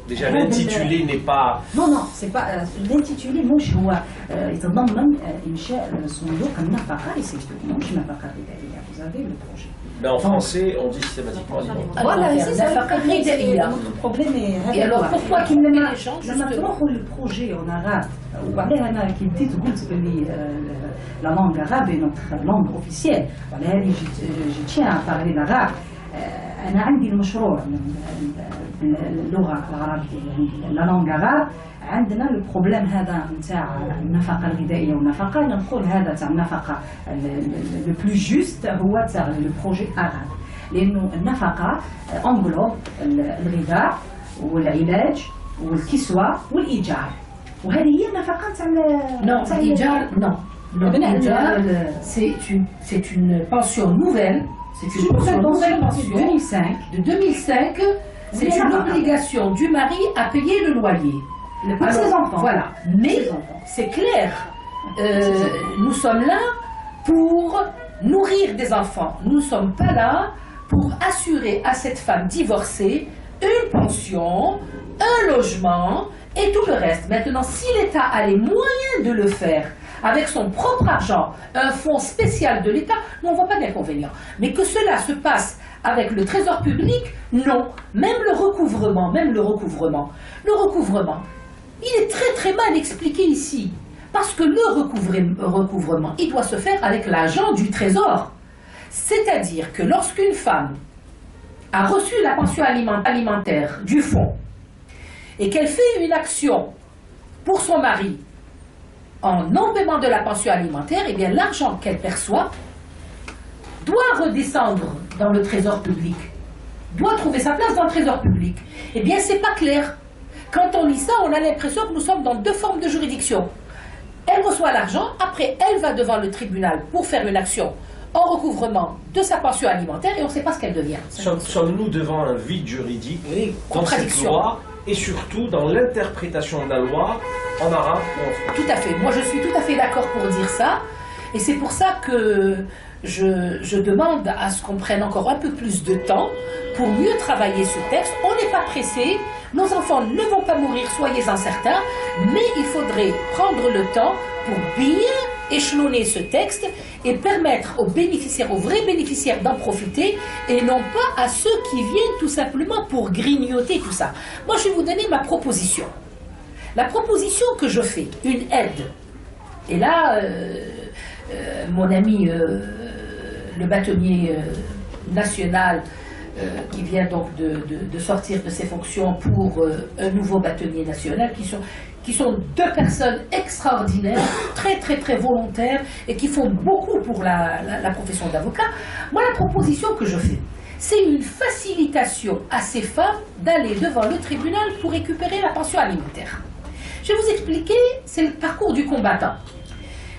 Déjà, l'intitulé n'est pas... Non, c'est pas l'intitulé مش هو يتضمن إنشاء صندوق النفقة يسيطر مش نفقة غذائية. Vous avez le projet. Mais en français, on dit systématiquement alimentaire. Voilà, c'est ça. Le problème est... Et alors pourquoi qu'il met les gens لما تروحوا للبروجي en arabe وبعدها أنا كي بديت قلت باللي la langue arabe est notre langue officielle. وعلى هذه je tiens à parler l'arabe. أنا عندي المشروع باللغة العربية يعني لا لونغ عرب عندنا البروبليم هذا نتاع النفقة الغذائية والنفقة نقول هذا تاع النفقة لو بلو جوست هو تاع لو بروجي عرب لأنه النفقة انغلوب الغذاء والعلاج والكسوة والإيجار وهذه هي النفقة تاع Non, l'Ijar, non. L'Ijar, c'est une pension nouvelle. C'est une nouvelle pension 2005. De 2005, c'est une obligation du mari à payer le loyer. Pour ses enfants. Voilà. Mais c'est clair, nous sommes là pour nourrir des enfants. Nous ne sommes pas là pour assurer à cette femme divorcée une pension, un logement et tout le reste. Maintenant, si l'État a les moyens de le faire, avec son propre argent, un fonds spécial de l'État, nous on ne voit pas d'inconvénient. Mais que cela se passe avec le trésor public, non. Même le recouvrement, il est très très mal expliqué ici. Parce que le recouvrement, il doit se faire avec l'argent du trésor. C'est-à-dire que lorsqu'une femme a reçu la pension alimentaire du fonds et qu'elle fait une action pour son mari, en non-paiement de la pension alimentaire, eh bien l'argent qu'elle perçoit doit redescendre dans le trésor public, doit trouver sa place dans le trésor public. Eh bien, c'est pas clair. Quand on lit ça, on a l'impression que nous sommes dans deux formes de juridiction. Elle reçoit l'argent, après elle va devant le tribunal pour faire une action en recouvrement de sa pension alimentaire et on ne sait pas ce qu'elle devient. Sommes-nous devant un vide juridique dans cette contradiction. loi et surtout dans l'interprétation de la loi en arabe ou en français? Tout à fait. Moi, je suis tout à fait d'accord pour dire ça. Et c'est pour ça que je demande à ce qu'on prenne encore un peu plus de temps pour mieux travailler ce texte. On n'est pas pressé. Nos enfants ne vont pas mourir, soyez-en certains. Mais il faudrait prendre le temps pour bien échelonner ce texte et permettre aux bénéficiaires, aux vrais bénéficiaires d'en profiter et non pas à ceux qui viennent tout simplement pour grignoter tout ça. Moi, je vais vous donner ma proposition. La proposition que je fais, une aide, et là, mon ami, le bâtonnier national, qui vient donc de sortir de ses fonctions pour un nouveau bâtonnier national, qui sont deux personnes extraordinaires, très très très volontaires et qui font beaucoup pour la profession d'avocat. Moi, la proposition que je fais, c'est une facilitation à ces femmes d'aller devant le tribunal pour récupérer la pension alimentaire. Je vais vous expliquer, c'est le parcours du combattant.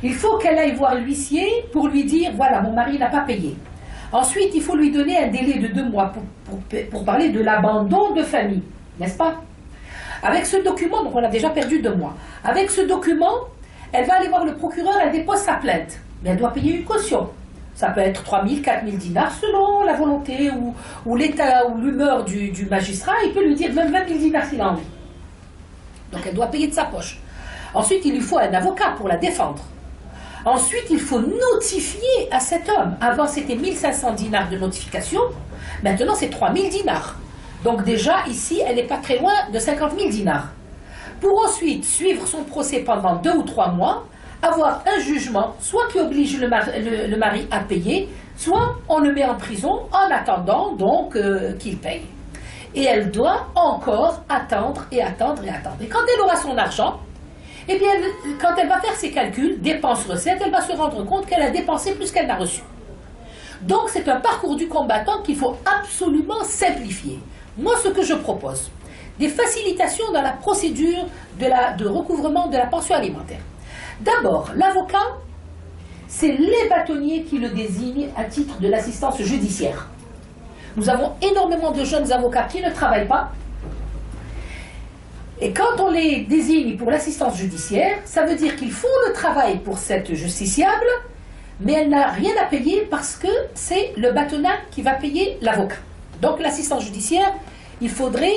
Il faut qu'elle aille voir l'huissier pour lui dire, voilà, mon mari n'a pas payé. Ensuite, il faut lui donner un délai de 2 mois pour parler de l'abandon de famille, n'est-ce pas? Avec ce document, donc on a déjà perdu 2 mois. Avec ce document, elle va aller voir le procureur, elle dépose sa plainte. Mais elle doit payer une caution. Ça peut être 3 000, 4 000 dinars selon la volonté ou l'état ou l'humeur du magistrat. Il peut lui dire même 20 000 dinars s'il a envie. Donc elle doit payer de sa poche. Ensuite, il lui faut un avocat pour la défendre. Ensuite, il faut notifier à cet homme. Avant, c'était 1 500 dinars de notification. Maintenant, c'est 3 000 dinars. Donc déjà, ici, elle n'est pas très loin de 50 000 dinars. Pour ensuite suivre son procès pendant 2 ou 3 mois, avoir un jugement, soit qui oblige le mari à payer, soit on le met en prison en attendant donc qu'il paye. Et elle doit encore attendre et attendre et attendre. Et quand elle aura son argent, eh bien, quand elle va faire ses calculs, dépenses-recettes, elle va se rendre compte qu'elle a dépensé plus qu'elle n'a reçu. Donc c'est un parcours du combattant qu'il faut absolument simplifier. Moi, ce que je propose, des facilitations dans la procédure de recouvrement de la pension alimentaire. D'abord, l'avocat, c'est les bâtonniers qui le désignent à titre de l'assistance judiciaire. Nous avons énormément de jeunes avocats qui ne travaillent pas. Et quand on les désigne pour l'assistance judiciaire, ça veut dire qu'ils font le travail pour cette justiciable, mais elle n'a rien à payer parce que c'est le bâtonnat qui va payer l'avocat. Donc l'assistance judiciaire, il faudrait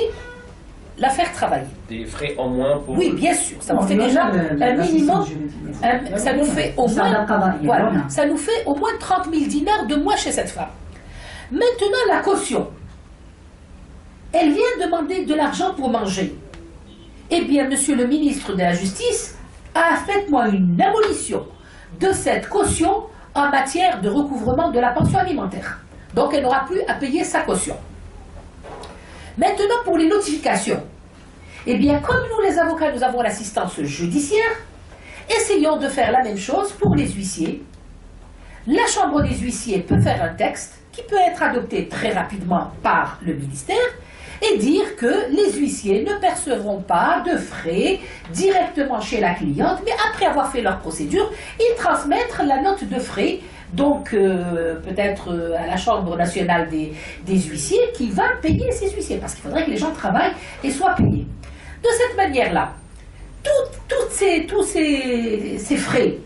la faire travailler. Des frais en moins pour... Oui, bien sûr, ça nous fait déjà un minimum, ça nous fait au moins, voilà, ça nous fait au moins 30 000 dinars de moins chez cette femme. Maintenant, la caution. Elle vient demander de l'argent pour manger. Eh bien, monsieur le ministre de la Justice a fait moi une abolition de cette caution en matière de recouvrement de la pension alimentaire. Donc, elle n'aura plus à payer sa caution. Maintenant, pour les notifications, eh bien, comme nous, les avocats, nous avons l'assistance judiciaire, essayons de faire la même chose pour les huissiers. La Chambre des huissiers peut faire un texte qui peut être adopté très rapidement par le ministère et dire que les huissiers ne percevront pas de frais directement chez la cliente, mais après avoir fait leur procédure, ils transmettent la note de frais, donc peut-être à la Chambre nationale des huissiers, qui va payer ces huissiers, parce qu'il faudrait que les gens travaillent et soient payés. De cette manière-là, tous ces frais,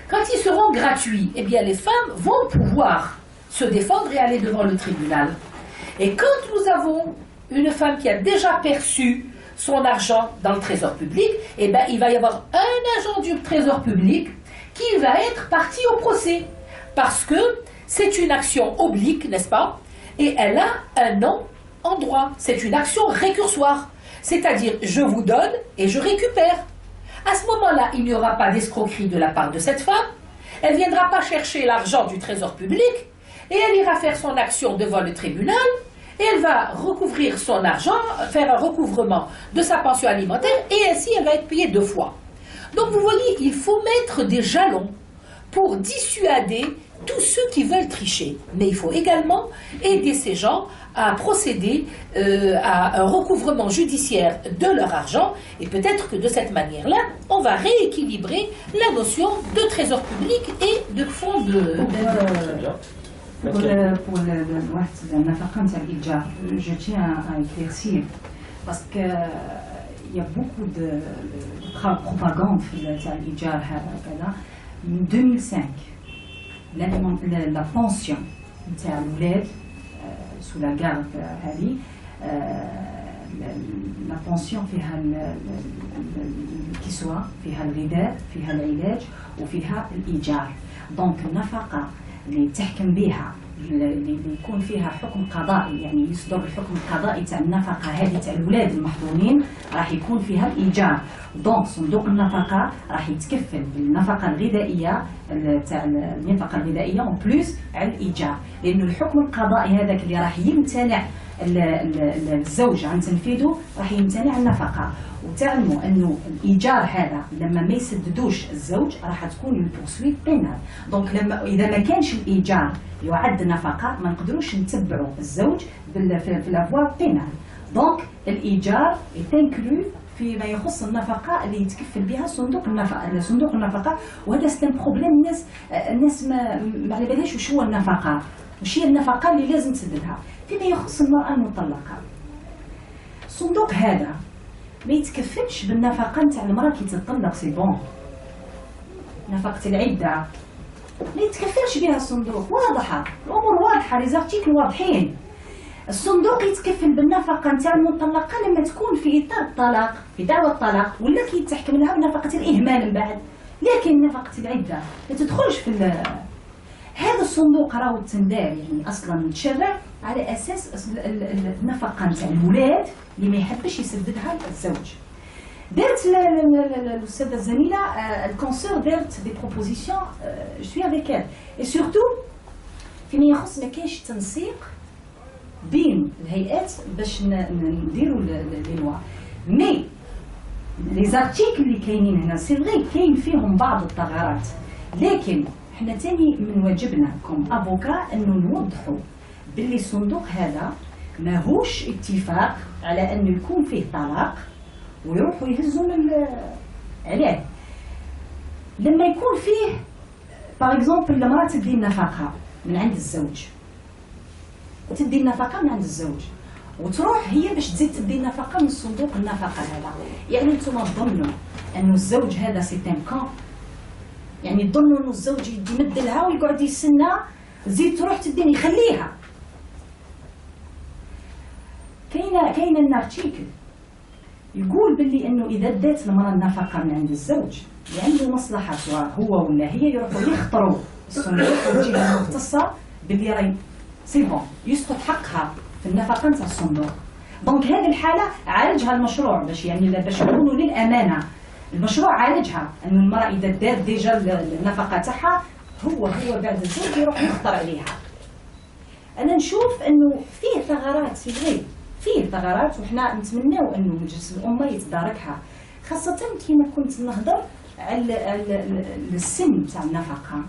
quand ils seront gratuits, eh bien les femmes vont pouvoir se défendre et aller devant le tribunal. Et quand nous avons une femme qui a déjà perçu son argent dans le trésor public, eh bien, il va y avoir un agent du trésor public qui va être partie au procès. Parce que c'est une action oblique, n'est-ce pas? Et elle a un nom en droit. C'est une action récursoire. C'est-à-dire, je vous donne et je récupère. À ce moment-là, il n'y aura pas d'escroquerie de la part de cette femme. Elle ne viendra pas chercher l'argent du trésor public et elle ira faire son action devant le tribunal. Et elle va recouvrir son argent, faire un recouvrement de sa pension alimentaire, et ainsi elle va être payée 2 fois. Donc vous voyez, il faut mettre des jalons pour dissuader tous ceux qui veulent tricher. Mais il faut également aider ces gens à procéder à un recouvrement judiciaire de leur argent, et peut-être que de cette manière-là, on va rééquilibrer la notion de trésor public et de fonds de... Pour le nafaqan تاع الإيجار, je tiens à éclaircir parce que il y a beaucoup de propagande تاع الإيجار هذا. 2005 la pension تاع الأولاد sous la garde هذه, la pension فيها الكسوة, فيها الغذاء, فيها العلاج, وفيها الإيجار. دونك النفقة اللي تحكم بها اللي يكون فيها حكم قضائي, يعني يصدر الحكم القضائي تاع النفقه هذه تاع الاولاد المحظوظين, راح يكون فيها الايجار. دونك صندوق النفقه راح يتكفل بالنفقه الغذائيه تاع النفقه الغذائيه اون بلوس على الايجار, لانه الحكم القضائي هذاك اللي راح يمتنع الزوج عن تنفيذه راح يمتنع النفقه. وتعلموا انه الايجار هذا لما ما يسددوش الزوج راح تكون البورسويت بينال. دونك لما اذا ما كانش الايجار يعد نفقه ما نقدروش نتبعوا الزوج في لافوا بينال. دونك الايجار يتنكلو فيما يخص النفقه اللي يتكفل بها صندوق النفقه. وهذا سلام بروبليم. الناس ما على بالهاش وش هو النفقه, وش هي النفقه اللي لازم تسددها. فيما يخص المراه المطلقه, الصندوق هذا ما يتكفلش بالنفقه نتاع المراه كي تطلق. سي بون, نفقه العده ما يتكفلش بها الصندوق, واضحه الامور واضحه, لي زارتيكل واضحين. الصندوق يتكفل بالنفقه نتاع المطلقه لما تكون في اطار الطلاق, في دعوى الطلاق, ولا كي تحكم لها بنفقه الاهمال من بعد. لكن نفقه العده ما تدخلش في هذا الصندوق. راهو تندار يعني اصلا تشرع على اساس النفقه نتاع الولاد اللي ما يحبش يسددها الزوج. دارت الاستاذه الزميله الكونسور, دارت دي بروبوزيسيون, جو سوي افيك ال. اي سورتو فيما يخص ما كاينش تنسيق بين الهيئات باش نديروا لي لوا. مي لي زارتيكل اللي كاينين هنا سي فري كاين فيهم بعض الثغرات, لكن حنا تاني من واجبنا كوم افوكا انه نوضحوا باللي الصندوق هذا ماهوش اتفاق على انه يكون فيه طلاق ويروحوا يهزوا عليه. لما يكون فيه باغ اكزومبل المراه تدي النفقه من عند الزوج, تدي النفقه من عند الزوج وتروح هي باش تزيد تدي النفقه من صندوق النفقه هذا, يعني انتم تظنوا انه الزوج هذا سي ان كون, يعني تظنوا انه الزوج يمد لها ويقعد يستنى تزيد تروح تديني, خليها. كاين ان ارتيكل يقول باللي انه اذا دات المراه النفقه من عند الزوج اللي عنده مصلحه سواء هو ولا هي يروحوا يخطروا الصندوق والجهه المختصه باللي راهي سي بون يسقط حقها في النفقه نتاع الصندوق. دونك هذه الحاله عالجها المشروع باش يعني باش نكونوا للامانه. المشروع عالجها انه المراه اذا دات ديجا النفقه تاعها هو بعد الزوج يروح يخطر عليها. انا نشوف انه فيه ثغرات فيه ثغرات وحنا نتمناو انه مجلس الامه يتداركها، خاصه كيما كنت نهضر على السن تاع النفقه.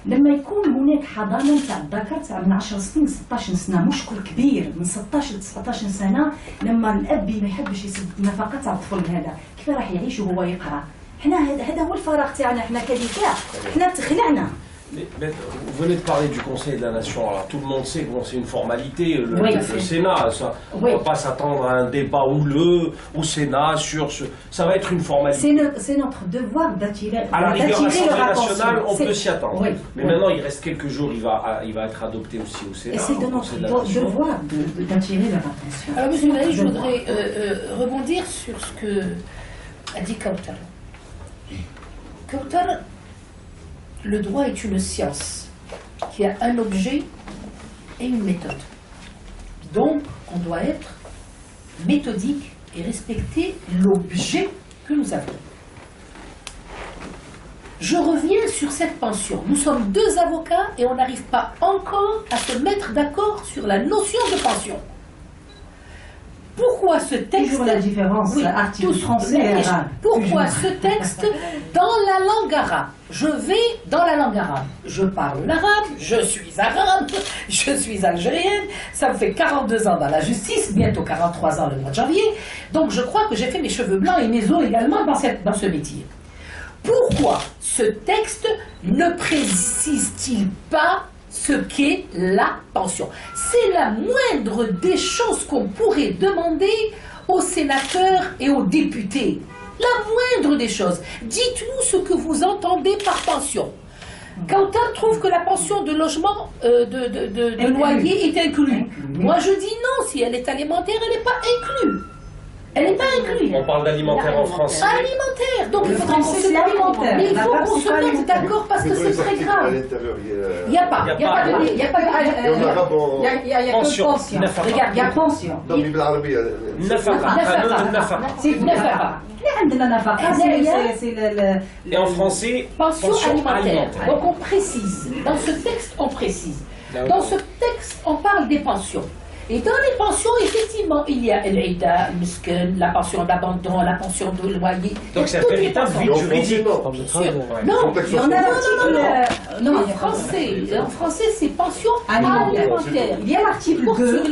لما يكون هناك حضانه تاع الذكر تاع من 10 سنين 16 سنه، مشكل كبير من 16 ل 19 سنه لما الاب ما يحبش يسد النفقه تاع الطفل هذا، كيف راح يعيش وهو يقرا؟ حنا هذا هو الفراغ تاعنا حنا كنساء، حنا تخلعنا. Mais vous venez de parler du Conseil de la Nation. Alors tout le monde sait que bon, c'est une formalité, le Sénat. Ça, on ne va pas s'attendre à un débat houleux au Sénat sur ce. Ça va être une formalité. C'est notre devoir d'attirer. À la rigueur, l'Assemblée nationale, on peut s'y attendre. Oui, mais maintenant, il reste quelques jours, il va être adopté aussi au Sénat. Et c'est de notre devoir d'attirer leur attention. Alors, monsieur Marie, je voudrais rebondir sur ce que a dit Kautar. Kautar, le droit est une science qui a un objet et une méthode. Donc, on doit être méthodique et respecter l'objet que nous avons. Je reviens sur cette pension. Nous sommes deux avocats et on n'arrive pas encore à se mettre d'accord sur la notion de pension. Pourquoi ce texte... Toujours la différence, article français et arabe. Pourquoi ce texte dans la langue arabe? Je vais dans la langue arabe. Je parle l'arabe, je suis arabe, je suis algérienne, ça me fait 42 ans dans la justice, bientôt 43 ans le mois de janvier. Donc je crois que j'ai fait mes cheveux blancs et mes os également dans ce métier. Pourquoi ce texte ne précise-t-il pas ce qu'est la pension? C'est la moindre des choses qu'on pourrait demander aux sénateurs et aux députés. La moindre des choses. Dites-nous ce que vous entendez par pension. Kautar trouve que la pension de logement, de loyer est inclue. Moi je dis non, si elle est alimentaire, elle n'est pas inclue. Elle n'est pas inclue. On parle d'alimentaire en France. Alimentaire, donc il faudra qu'on se mette. Mais il faut qu'on se mette d'accord parce que c'est très grave. Il n'y a pas. Il n'y a pas de. Il n'y a pas de. Il y a pension. Regarde, il y a pension. Et en français, pension alimentaire. Donc on précise. Dans ce texte, on précise. Dans ce texte, on parle des pensions. Et dans les pensions, effectivement, il y a l'Aïda, le Miskin, la pension d'abandon, la pension de loyer. Donc c'est un véritable vide juridique. Non, il y en a l'article. Non, en français, c'est pension alimentaire. Il y a l'article 2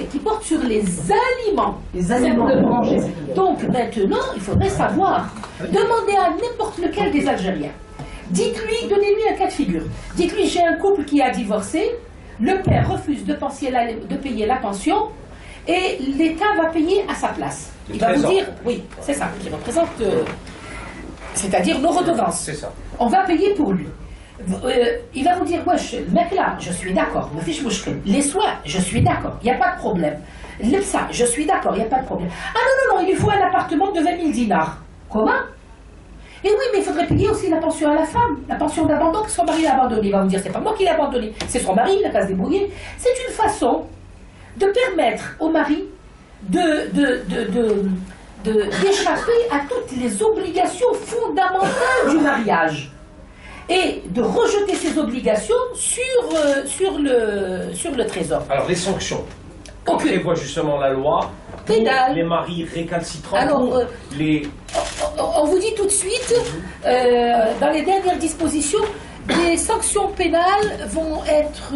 qui porte sur les aliments. Les aliments de manger. Donc maintenant, il faudrait savoir, demander à n'importe lequel des Algériens. Dites-lui, donnez-lui un cas de figure. Dites-lui, j'ai un couple qui a divorcé. Le père refuse de payer la pension et l'État va payer à sa place. Il va vous dire, oui, c'est ça, qui représente, c'est-à-dire nos redevances. C'est ça. On va payer pour lui. Il va vous dire, wesh, le mec là, je suis d'accord, me fiche mouchke. Les soins, je suis d'accord, il n'y a pas de problème. L'EPSA, je suis d'accord, il n'y a pas de problème. Ah non, il lui faut un appartement de 20 000 dinars. Comment? Et oui, mais il faudrait payer aussi la pension à la femme, la pension d'abandon, que son mari l'a abandonné. Il va vous dire, c'est pas moi qui l'ai abandonné, c'est son mari, il n'a qu'à se débrouiller. C'est une façon de permettre au mari d'échapper à toutes les obligations fondamentales du mariage et de rejeter ces obligations sur le trésor. Alors les sanctions. On prévoit justement la loi pour les maris récalcitrants. Alors, les... on vous dit tout de suite, dans les dernières dispositions, les sanctions pénales vont être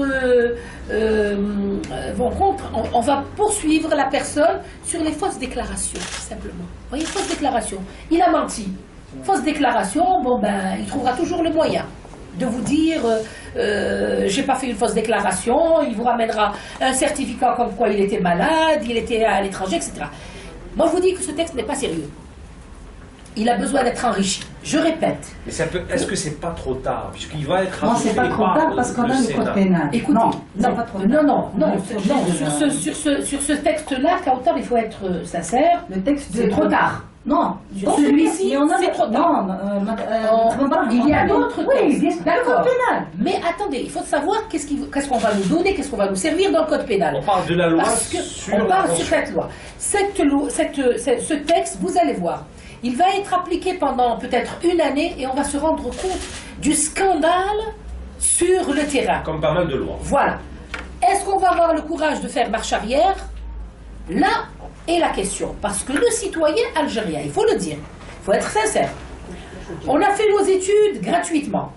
on va poursuivre la personne sur les fausses déclarations, simplement. Vous voyez, fausse déclaration. Il a menti. Fausse déclaration, bon ben, il trouvera toujours le moyen de vous dire j'ai pas fait une fausse déclaration, il vous ramènera un certificat comme quoi il était malade, il était à l'étranger, etc. Moi je vous dis que ce texte n'est pas sérieux. il a besoin d'être enrichi. Je répète. Mais est-ce que c'est pas trop tard, puisqu'il va être Non, c'est pas trop tard parce qu'on a le code pénal. Écoutez, non, sur ce texte-là, Kautar, il faut être sincère, le texte c'est trop tard. Non, celui-ci, c'est trop tard. Il y a d'autres textes. Oui, d'accord. pénal. Mais attendez, il faut savoir qu'est-ce qu'on va nous donner, qu'est-ce qu'on va nous servir dans le code pénal. On parle de la loi Parce que sur on parle la sur cette loi. Ce texte, vous allez voir, il va être appliqué pendant peut-être une année et on va se rendre compte du scandale sur le terrain. Comme pas mal de lois. Voilà. Est-ce qu'on va avoir le courage de faire marche arrière? Là est la question. Parce que le citoyen algérien, il faut le dire, il faut être sincère, on a fait nos études gratuitement.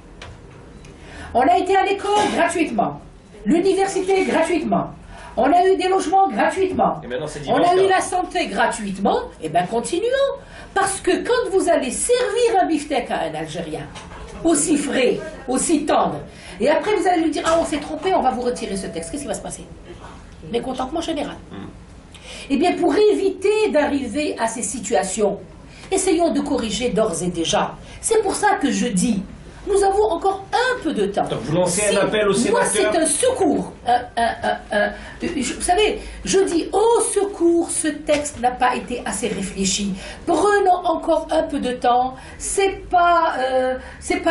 On a été à l'école gratuitement. L'université gratuitement. On a eu des logements gratuitement. Et maintenant, c'est on a eu divorce, la santé gratuitement. Eh bien, continuons. Parce que quand vous allez servir un beefsteak à un Algérien, aussi frais, aussi tendre, et après vous allez lui dire « Ah, on s'est trompé, on va vous retirer ce texte », qu'est-ce qui va se passer? Mécontentement général. Eh bien, pour éviter d'arriver à ces situations, essayons de corriger d'ores et déjà. C'est pour ça que je dis, nous avons encore un peu de temps. Donc vous lancez un appel aux sénateurs. Moi, c'est un secours. Vous savez, je dis, au secours, ce texte n'a pas été assez réfléchi. Prenons encore un peu de temps. C'est pas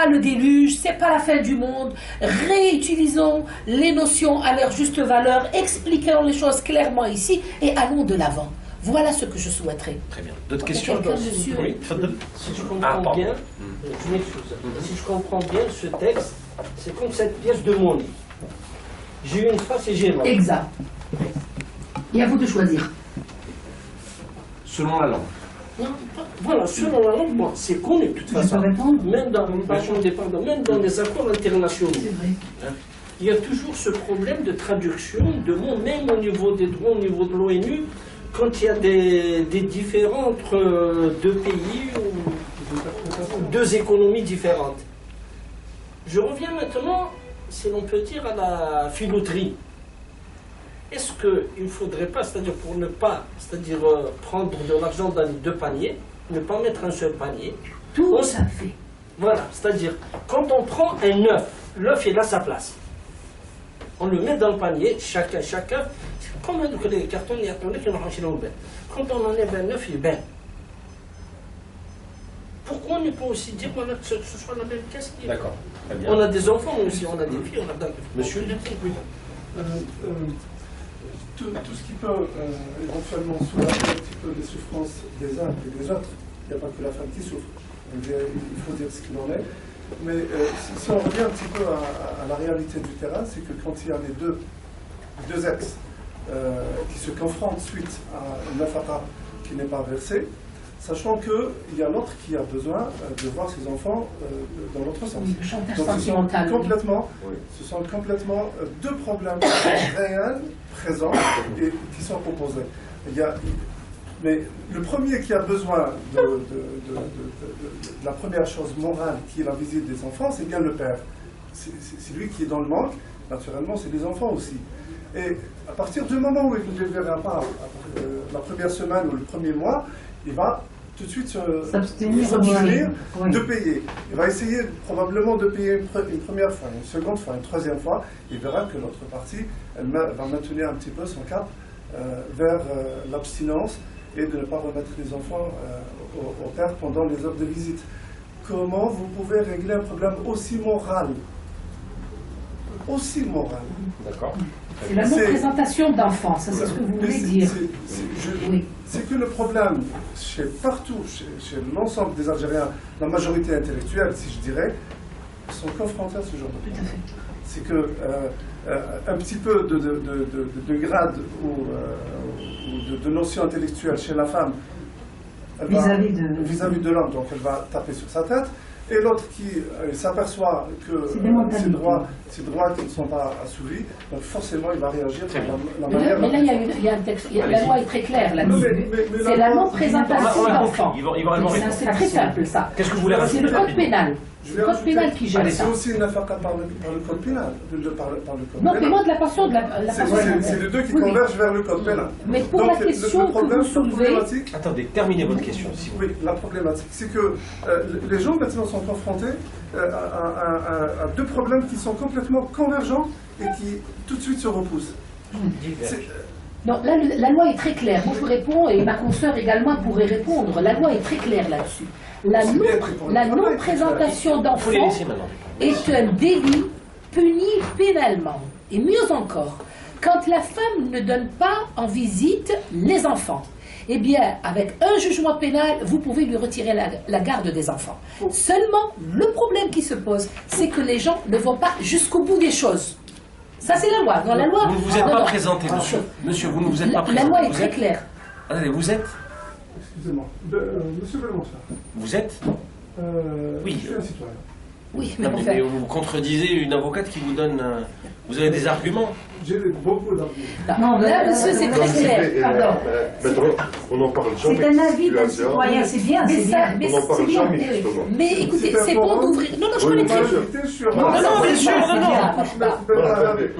le déluge, c'est pas la fin du monde. Réutilisons les notions à leur juste valeur, expliquons les choses clairement ici et allons de l'avant. Voilà ce que je souhaiterais. Très bien. D'autres questions? Monsieur... Oui, si je comprends bien, je m'excuse. Si je comprends bien, ce texte, c'est comme cette pièce de monnaie. J'ai une face et j'ai l'autre. Exact. Et à vous de choisir. Selon la langue. Non, voilà, selon la langue, bon, c'est connu de toute Je peux façon. répondre? Même dans même dans les accords internationaux. C'est vrai. Il y a toujours ce problème de traduction de mots, même au niveau des droits, au niveau de l'ONU, quand il y a des différends entre deux pays ou deux économies différentes. Je reviens maintenant, si l'on peut dire, à la filouterie. Est-ce qu'il ne faudrait pas, c'est-à-dire pour ne pas, c'est-à-dire prendre de l'argent dans les deux paniers, ne pas mettre un seul panier? Tout à fait. Voilà, c'est-à-dire, quand on prend un œuf, l'œuf il a sa place. On le met dans le panier, chaque œuf, c'est comme les cartons, il y a qui ont rangé dans le bain. Quand on enlève un œuf, il est bien. Pourquoi on ne peut aussi dire voilà, que ce soit la même caisse? D'accord, très bien. On a des enfants aussi, on a des filles, on a des... Monsieur? Tout ce qui peut éventuellement soulager un petit peu les souffrances des uns et des autres, il n'y a pas que la femme qui souffre. Il faut dire ce qu'il en est. Mais si on revient un petit peu à la réalité du terrain, c'est que quand il y a les deux ex qui se confrontent suite à une nafaqa qui n'est pas versée, sachant qu'il y a l'autre qui a besoin de voir ses enfants dans l'autre sens. Oui, le chantage Donc sentimental. ce sont complètement deux problèmes réels, présents et qui sont opposés. Mais le premier qui a besoin de la première chose morale, qui est la visite des enfants, c'est bien le père. C'est lui qui est dans le manque, naturellement, c'est les enfants aussi. Et à partir du moment où il ne les verra pas, la première semaine ou le premier mois, il va tout de suite s'abstenir de payer. Il va essayer probablement de payer une première fois, une seconde fois, une troisième fois. Il verra que l'autre partie, elle va maintenir un petit peu son cap vers l'abstinence et de ne pas remettre les enfants au père pendant les heures de visite. Comment vous pouvez régler un problème aussi moral? Aussi moral. D'accord. C'est la non-présentation d'enfants, ça c'est ce que vous voulez dire. C'est que le problème, partout, chez l'ensemble des Algériens, la majorité intellectuelle, si je dirais, sont confrontés à ce genre de problème. C'est que un petit peu de grade ou de notion intellectuelle chez la femme, vis-à-vis de l'homme, donc elle va taper sur sa tête, et l'autre qui s'aperçoit que ses droits qui ne sont pas assouvis, donc forcément il va réagir de la manière... Mais là il y a un texte, la loi est très claire là-dessus. C'est la non-présentation d'enfants. Il va C'est très simple ça. Qu'est-ce que vous voulez C'est rajouter? le code pénal. Je Le vais code rajouter- pénal qui gère C'est ça. aussi une nafaqa par le code pénal. Par le code Non, pénal. paiement de la pension de la C'est pension. c'est les deux qui Oui, oui. convergent vers le code pénal. Mais pour Donc, la question que problème, vous soulevez, la problématique, Attendez, terminez votre question. Si vous... oui, la problématique, c'est que les gens maintenant sont confrontés à deux problèmes qui sont complètement convergents et qui tout de suite se repoussent. C'est- non, là, la loi est très claire. Moi, je vous réponds, et ma consoeur également pourrait répondre. La loi est très claire là-dessus. La C'est bien pris pour le travail, non-présentation Vous d'enfants les laissez maintenant. est un délit puni pénalement. Et mieux encore, quand la femme ne donne pas en visite les enfants, eh bien, avec un jugement pénal, vous pouvez lui retirer la garde des enfants. Seulement, le problème qui se pose, c'est que les gens ne vont pas jusqu'au bout des choses. Ça, c'est la loi. Dans la loi... Vous ne vous êtes Non, pas non. présenté, monsieur. Monsieur, vous ne vous êtes pas La présenté. loi est Vous très êtes- claire. Attendez, vous êtes Excusez-moi. Monsieur Belmontfort, Vous êtes Oui. je suis un citoyen. Oui, mais Non, enfin... mais vous contredisez une avocate qui vous donne... Vous avez des arguments. J'ai beaucoup d'arguments. Non, là, monsieur, c'est très clair. Pardon. Maintenant, on n'en parle jamais. C'est un avis d'un Situation. citoyen, c'est bien, Mais c'est ça, bien. mais On en parle c'est bien. jamais, justement. Mais écoutez, c'est bon d'ouvrir... Non, non, je Oui, connais bien très sûr. bien. Je suis à Non, non, bien sûr, non, non.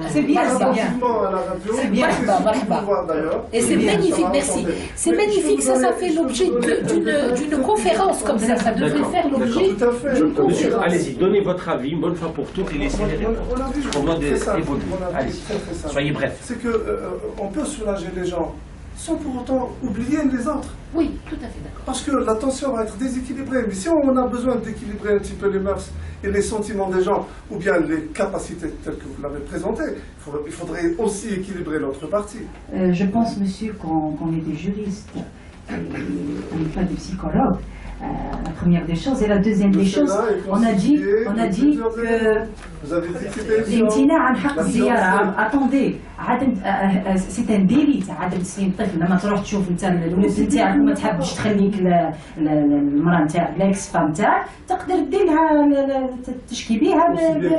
C'est bien, c'est bien. à la radio. C'est bien. C'est Bah, sur bah. pouvoir, d'ailleurs. Et c'est bien, magnifique, ça m'a merci. enchanté. C'est Mais magnifique, je peux ça vous fait donner- l'objet je peux vous donner- d'une conférence comme ça. Ça devrait D'accord, faire l'objet Tout à fait. d'une Monsieur, conférence. allez-y, donnez votre avis une bonne fois pour toutes et laissez-les répondre. On a vu, On doit très simple, évoluer. on a vu, Allez, très, très simple. soyez bref. C'est que on peut soulager les gens sans pour autant oublier les autres. Oui, tout à fait d'accord. Parce que la tension va être déséquilibrée. Mais si on a besoin d'équilibrer un petit peu les mœurs et les sentiments des gens, ou bien les capacités telles que vous l'avez présentées, il faudrait aussi équilibrer l'autre partie. Je pense, monsieur, qu'on est des juristes, et on n'est pas des psychologues. La première des choses. Et la deuxième des choses, on a dit que Vous avez dit que c'était الامتناع عن حق La الزيارة اتوندي عدم سي ان ديلي تاع عدم تسليم الطفل لما تروح تشوف انت الولد نتاعك وما تحبش تخليك المراه نتاعك الاكس فام تاعك تقدر دير لها تشكي بها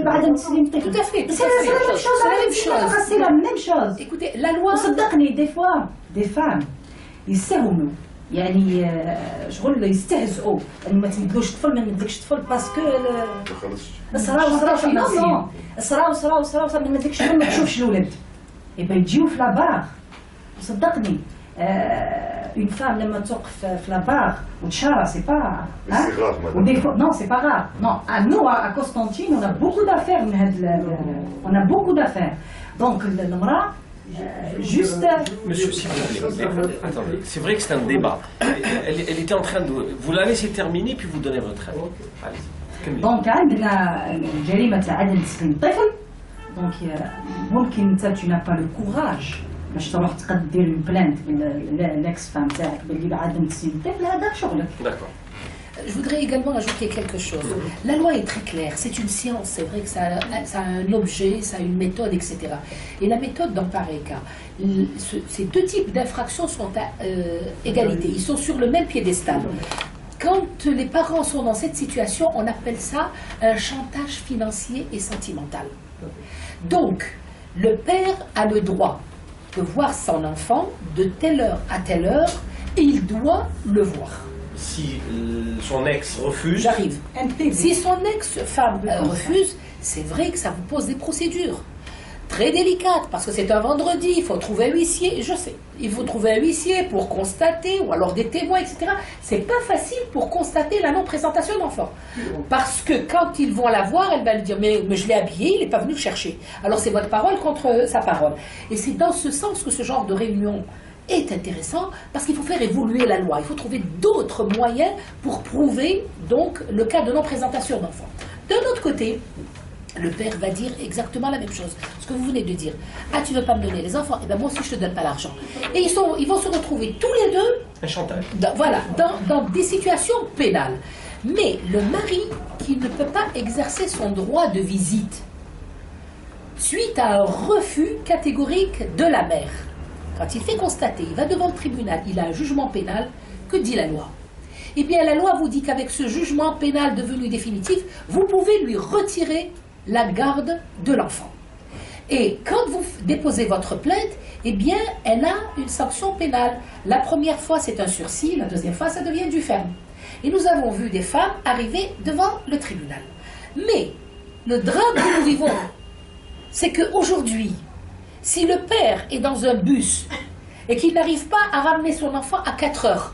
بعدم تسليم الطفل. Tout à fait, tout سي à fait. لا ميم شوز C'est la même chose. سي لا ميم شوز. Écoutez, la loi... وصدقني دي فوا دي فام يستهونوا يعني شغل يستهزئوا ان ما تمدلوش طفل ما نمدلكش طفل باسكو ما خلصش. صراو ما نمدلكش طفل ما تشوفش الولد يبقى يجيو في لاباغ صدقني اون فام لما توقف في لاباغ وتشارى سي با Mais c'est rare, madame. ودي فوا نو سي با غار نو نو ا كونستانتين اون ا بوكو دافير من هاد اون ا بوكو دافير دونك المراه juste Monsieur, s'il vous plaît, attendez, c'est vrai que c'est un débat. Elle était en train de... Vous la laissez terminer, puis vous donnez votre avis. Allez-y. كملي. دونك عندنا جريمه تاع عدم تسليم الطفل دونك ممكن انت تو با لو كوراج باش تروح تقد دير اون بلانت بالاكس فام تاعك باللي عدم تسليم الطفل هذاك شغلك. D'accord. Je voudrais également ajouter quelque chose. La loi est très claire, c'est une science, c'est vrai que ça a un objet, ça a une méthode, etc. Et la méthode dans pareil cas, ces deux types d'infractions sont à égalité, ils sont sur le même piédestal. Quand les parents sont dans cette situation, on appelle ça un chantage financier et sentimental. Donc, le père a le droit de voir son enfant de telle heure à telle heure et il doit le voir. Si son ex refuse... J'arrive. Si son ex-femme refuse, c'est vrai que ça vous pose des procédures très délicates, parce que c'est un vendredi, il faut trouver un huissier, je sais, il faut trouver un huissier pour constater, ou alors des témoins, etc. C'est pas facile pour constater la non-présentation d'enfant. Parce que quand ils vont la voir, elle va lui dire, mais je l'ai habillé, il n'est pas venu le chercher. Alors c'est votre parole contre sa parole. Et c'est dans ce sens que ce genre de réunion est intéressant, parce qu'il faut faire évoluer la loi. Il faut trouver d'autres moyens pour prouver donc le cas de non-présentation d'enfant. D'un autre côté, le père va dire exactement la même chose. Ce que vous venez de dire. Ah, tu ne veux pas me donner les enfants? Eh bien, moi aussi, je ne te donne pas l'argent. Et ils vont se retrouver tous les deux Un chantage. dans des situations pénales. Mais le mari qui ne peut pas exercer son droit de visite suite à un refus catégorique de la mère, quand il fait constater, il va devant le tribunal, il a un jugement pénal, que dit la loi? Eh bien, la loi vous dit qu'avec ce jugement pénal devenu définitif, vous pouvez lui retirer la garde de l'enfant. Et quand vous déposez votre plainte, eh bien, elle a une sanction pénale. La première fois, c'est un sursis, la deuxième fois, ça devient du ferme. Et nous avons vu des femmes arriver devant le tribunal. Mais le drame que nous vivons, c'est qu'aujourd'hui, si le père est dans un bus et qu'il n'arrive pas à ramener son enfant à 4 heures,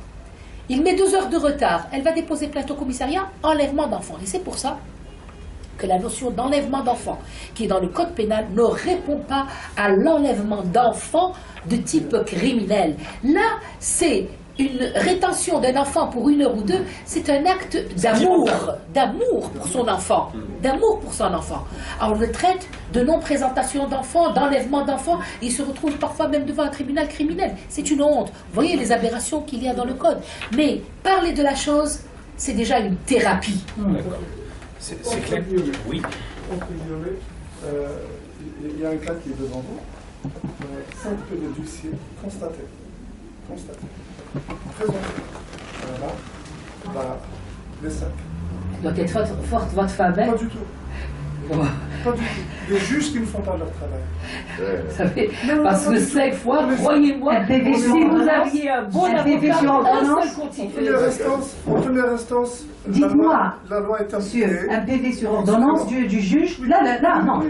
il met 2 heures de retard, elle va déposer plainte au commissariat, enlèvement d'enfant. Et c'est pour ça que la notion d'enlèvement d'enfant, qui est dans le code pénal, ne répond pas à l'enlèvement d'enfants de type criminel. Là, c'est une rétention d'un enfant pour 1 heure ou 2, c'est un acte d'amour pour son enfant, Alors, on le traite de non-présentation d'enfants, d'enlèvement d'enfants, et il se retrouve parfois même devant un tribunal criminel. C'est une honte. Vous voyez les aberrations qu'il y a dans le code. Mais parler de la chose, c'est déjà une thérapie. C'est clair. Oui. Entre guillemets, il y a un cas qui est devant vous. Simple de dossier constaté. Présenté. Voilà. Les 5. Doit être forte votre femme. Pas du tout. Pas du tout. Les juges qui ne font pas leur travail. Vous savez, parce que 5 fois, croyez-moi, si vous aviez un bon avocat, un seul continue. En première instance, Dites-moi, la loi est sur appliquée. un PV sur ordonnance du juge, là, non.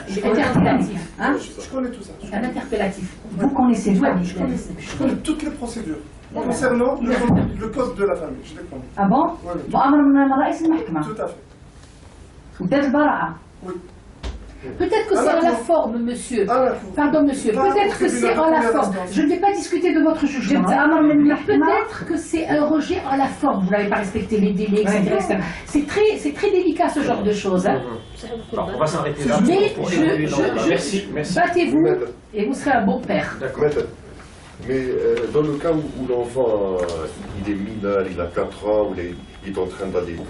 Interpellatif. Hein? Je connais tout ça. Un interpellatif. Vous connaissez tout. Je connais toutes les procédures. Concernant le code de la famille, je les connais. Ah bon? Oui. مؤامرة من رئيس المحكمة Tout à fait. ودار البراءة. Oui. Peut-être que c'est en la forme, monsieur. Pardon, monsieur. Peut-être que c'est en la forme. Je ne vais pas discuter de votre jugement. Peut-être que c'est un rejet en la forme. Vous n'avez pas respecté les délais, etc. C'est très délicat, ce genre de choses. Hein. Alors, on va s'arrêter là. Mais Merci. battez-vous et vous serez un bon père. D'accord. Mais dans le cas où l'enfant il est mineur, il a 4 ans, ou il est en train d'allaiter,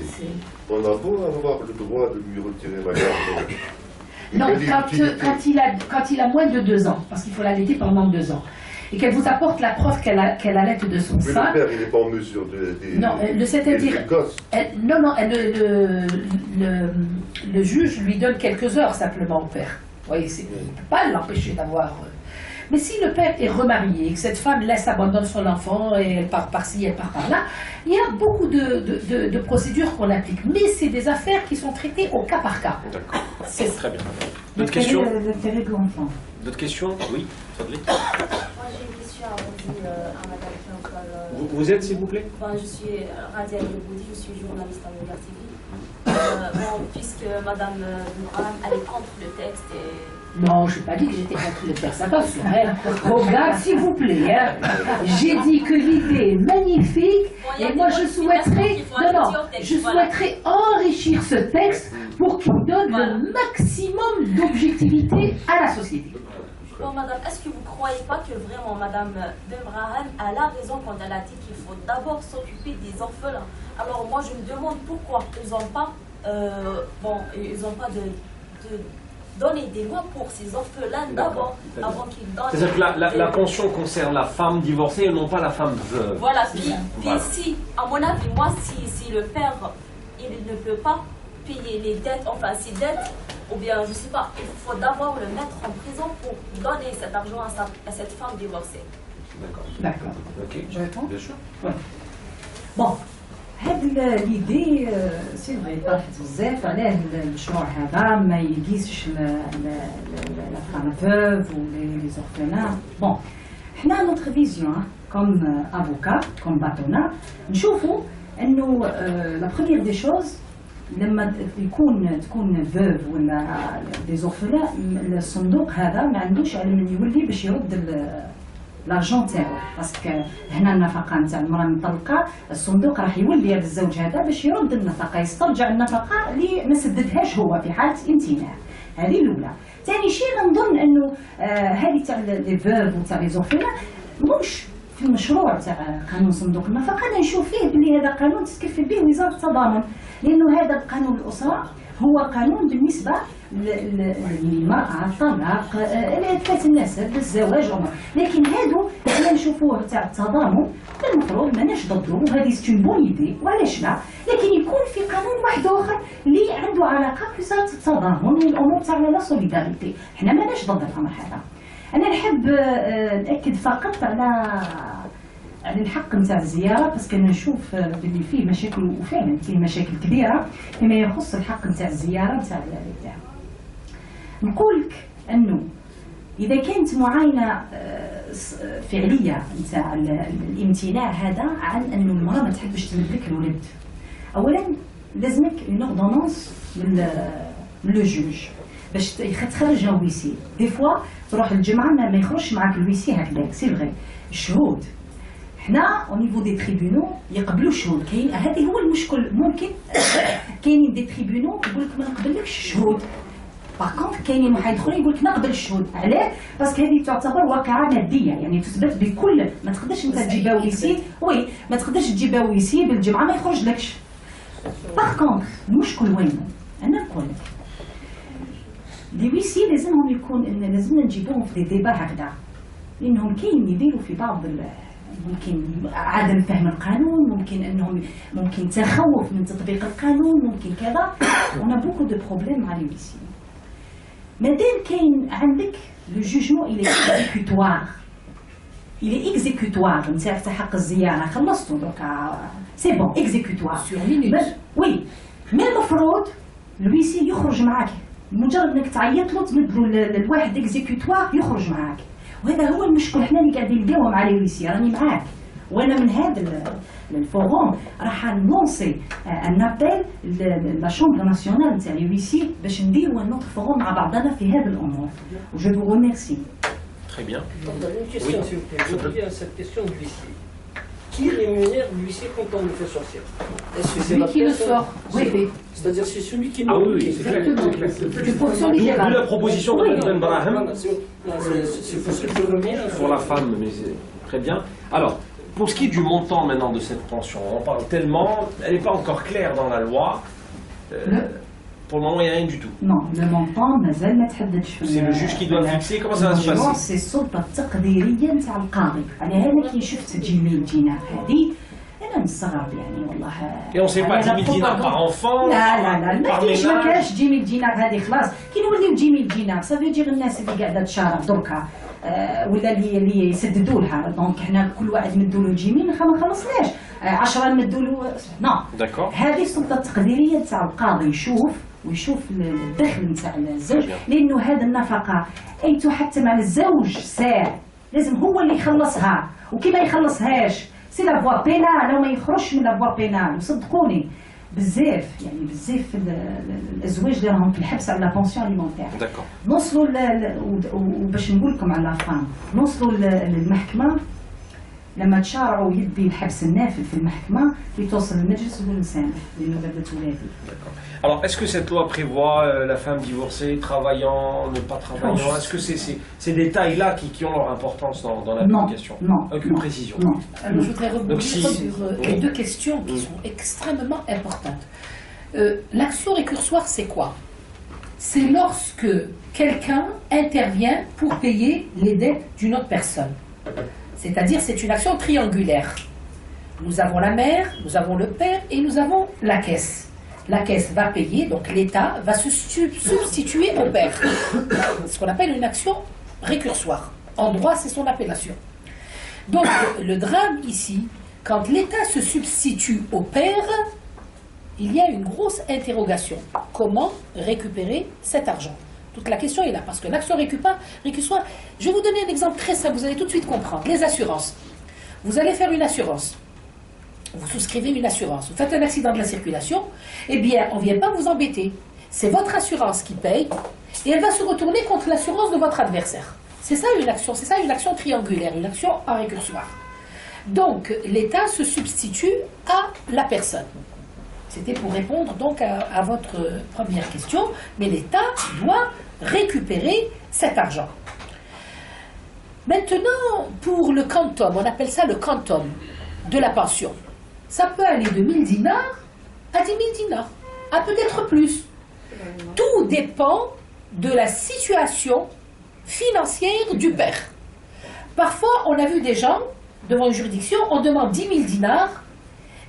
on a beau avoir le droit de lui retirer la garde. Non, quand il a moins de 2 ans, parce qu'il faut l'allaiter pendant 2 ans, et qu'elle vous apporte la preuve qu'elle allaite de son Mais sein. le père, il n'est pas en mesure de. Non, c'est-à-dire. Le juge lui donne quelques heures simplement au père. Vous voyez, il ne peut pas l'empêcher d'avoir. Mais si le père est remarié, que cette femme abandonne son enfant et elle part par-ci, elle part par-là, il y a beaucoup de procédures qu'on applique. Mais c'est des affaires qui sont traitées au cas par cas. D'accord. C'est très bien. D'autres questions? L'intérêt de l'enfant. D'autres questions? Oui, Fadli. Moi j'ai une question à poser à Madame Fianfol. Vous êtes, s'il vous plaît? Je suis Radia Elboudi, je suis journaliste à Média TV. Puisque Madame Bourham, elle est contre le texte et... Non, je n'ai pas dit que j'étais contre le texte. Attention, regarde, s'il vous plaît. Hein. J'ai dit que l'idée est magnifique et moi je souhaiterais, souhaiterais enrichir ce texte pour qu'il donne le maximum d'objectivité à la société. Bon, madame, est-ce que vous ne croyez pas que vraiment Madame Bebraham a la raison quand elle a dit qu'il faut d'abord s'occuper des orphelins? Alors moi je me demande pourquoi ils n'ont pas, de donner des lois pour ces orphelins d'abord, avant qu'ils donnent... C'est-à-dire que la pension concerne la femme divorcée et non pas la femme veuve. Voilà, puis si, à mon avis, moi, si le père, il ne peut pas payer les dettes, enfin ses dettes, ou bien, je ne sais pas, il faut d'abord le mettre en prison pour donner cet argent à cette femme divorcée. D'accord. Ok. Je réponds? Bien sûr. Ouais. Bon. هذه ليدي سي فري طرحت بزاف علاه المشروع هذا ما يقيسش لا فام فوف و لي زورفلان. بون حنا نوتر فيزيون كوم افوكا كوم باتونا نشوفوا انه لا بروميير دي شوز لما تكون فوف ولا دي زورفلان الصندوق هذا ما عندوش على من يولي باش يرد لارجون تاعو باسكو هنا النفقه نتاع المراه المطلقه الصندوق راح يولي هذا الزوج هذا باش يرد النفقه يسترجع النفقه اللي ما سددهاش هو في حاله امتناع. هذه الاولى. ثاني شيء نظن انه هذه تاع لي فوف وتاع لي زوفيلا مش في المشروع تاع قانون صندوق النفقه. انا نشوف فيه بلي هذا قانون تتكفل به وزاره التضامن لانه هذا قانون الاسره هو قانون بالنسبه للمرأة، الطلاق، إثبات النسب، الزواج، لكن هادو احنا نشوفوه تاع التضامن المفروض ماناش ضده وهذه ستون بون ايدي وعلاش لا، لكن يكون في قانون واحد اخر اللي عنده علاقه بوزاره التضامن والامور تاع لا سوليداريتي، حنا ماناش ضد الامر هذا. انا نحب ناكد فقط على على الحق نتاع الزياره باسكو انا نشوف باللي فيه مشاكل وفعلا فيه مشاكل كبيره فيما يخص الحق نتاع الزياره نتاع الابداع. نقول لك انه اذا كانت معاينه فعليه نتاع الامتناع هذا عن انه المراه ما تحبش تملك الولد، اولا لازمك اون اوردونونس من لو جوج باش تخرج ويسي. دي فوا تروح الجمعه ما يخرجش معاك الويسي هكذاك سي فغي. الشهود حنا او نيفو دي تريبيونو يقبلوا الشهود، كاين هذه هو المشكل. ممكن كاينين دي تريبيونو يقول لك ما نقبلكش الشهود، باغ كونطخ كاينين محايد اخرين يقول لك نقبل الشهود. علاه؟ باسكو هذه تعتبر واقعه ماديه، يعني تثبت بكل ما تقدرش انت تجيبها ويسي. وي ما تقدرش تجيبها ويسي بالجمعه ما يخرجلكش. باغ كونطخ المشكل وين؟ انا نقول لك لي ويسي لازمهم يكون ان لازمنا نجيبوهم في دي ديبا هكذا، لانهم كاين يديروا في بعض ممكن عدم فهم القانون، ممكن انهم ممكن تخوف من تطبيق القانون، ممكن كذا. انا بوكو دو بروبليم مع لي ويسي. مادام كاين عندك لو جوجمون الي اكزيكوتوار، الي اكزيكوتوار نتاع حق الزياره خلصتو دوكا سي بون اكزيكوتوار وي. مي المفروض الويسي يخرج معاك، مجرد انك تعيط له تمد له الواحد اكزيكوتوار يخرج معاك. وهذا هو المشكل حنا اللي قاعدين نلقاوهم على الويسي. راني معاك، وانا من هذا الفوروم راح نونسي ان ابيل لا شومبر ناسيونال نتاع الويسي باش نديروا ان اوتر فوروم مع بعضنا في هذه الامور. وجو فو ريميرسي. Très bien. Une question, s'il vous plaît. Je reviens à cette question de l'huissier. Qui rémunère l'huissier quand on le fait sortir? Est-ce que c'est la qui le personne? sort. Oui, oui. C'est-à-dire c'est celui qui Ah le oui, c'est clair. Une fonction D'où libérale. la proposition de Mme Braham C'est pour ce que je reviens. pour la femme, mais c'est très bien. Alors, pour ce qui est du montant maintenant de cette pension, on en parle tellement, elle n'est pas encore claire dans la loi. Pour le moment, il n'y a rien du tout. نو لو مونطون مازال ما تحددش. C'est le juge qui doit le fixer. Comment ça va se passer? سي السلطه التقديريه نتاع القاضي. على هذا كي شفت جميل دينار هذه انا نستغرب يعني والله. Et on ne sait pas 10 000 dinars par enfant, لا لا لا ما par كاينش ما ménage. كاينش جيميل دينار هذه خلاص. كي نوليو جيميل دينار صافي يجي الناس اللي قاعده تشارك دركا ولا اللي يسددوا لها. دونك حنا كل واحد مدوا له جيميل ما خلصناش 10 نمدوا له. نو D'accord. هذه السلطه التقديريه نتاع القاضي يشوف ويشوف الدخل نتاع الزوج، لانه هذه النفقه اي تحتم على الزوج ساعه لازم هو اللي يخلصها، وكي ما يخلصهاش سي لافوا بينال وما يخرجش من لافوا بينال. وصدقوني بزاف يعني بزاف الازواج اللي راهم في الحبس على لا بونسيون اليمونتير. D'accord. نوصلوا وباش نقول لكم على فام نوصلوا للمحكمه لما تشارعوا يدي الحبس النافذ في المحكمه كي توصل المجلس والنسامح لانه بدات ولادي. Alors, est-ce que cette loi prévoit la femme divorcée, travaillant, ne pas travaillant? Est-ce que c'est ces détails-là qui ont leur importance dans l'application? Non. Aucune précision. Non. Alors, je voudrais rebondir Donc, si- sur deux questions qui sont extrêmement importantes. L'action récursoire, c'est quoi? C'est lorsque quelqu'un intervient pour payer les dettes d'une autre personne. C'est-à-dire, c'est une action triangulaire. Nous avons la mère, nous avons le père et nous avons la caisse. La caisse va payer, donc l'État va se substituer au père. C'est ce qu'on appelle une action récursoire. En droit, c'est son appellation. Donc, le drame ici, quand l'État se substitue au père, il y a une grosse interrogation. Comment récupérer cet argent? Toute la question est là, parce que l'action récursoire, je vais vous donner un exemple très simple, vous allez tout de suite comprendre. Les assurances. Vous allez faire une assurance. Vous souscrivez une assurance. Vous faites un accident de la circulation, eh bien, on ne vient pas vous embêter. C'est votre assurance qui paye, et elle va se retourner contre l'assurance de votre adversaire. C'est ça une action triangulaire, une action en récursoire. Donc, l'État se substitue à la personne. C'était pour répondre donc à votre première question, mais l'État doit récupérer cet argent. Maintenant, pour le quantum, on appelle ça le quantum de la pension. Ça peut aller de 1000 dinars à 10 000 dinars, à peut-être plus. Tout dépend de la situation financière du père. Parfois, on a vu des gens, devant une juridiction, on demande 10 000 dinars,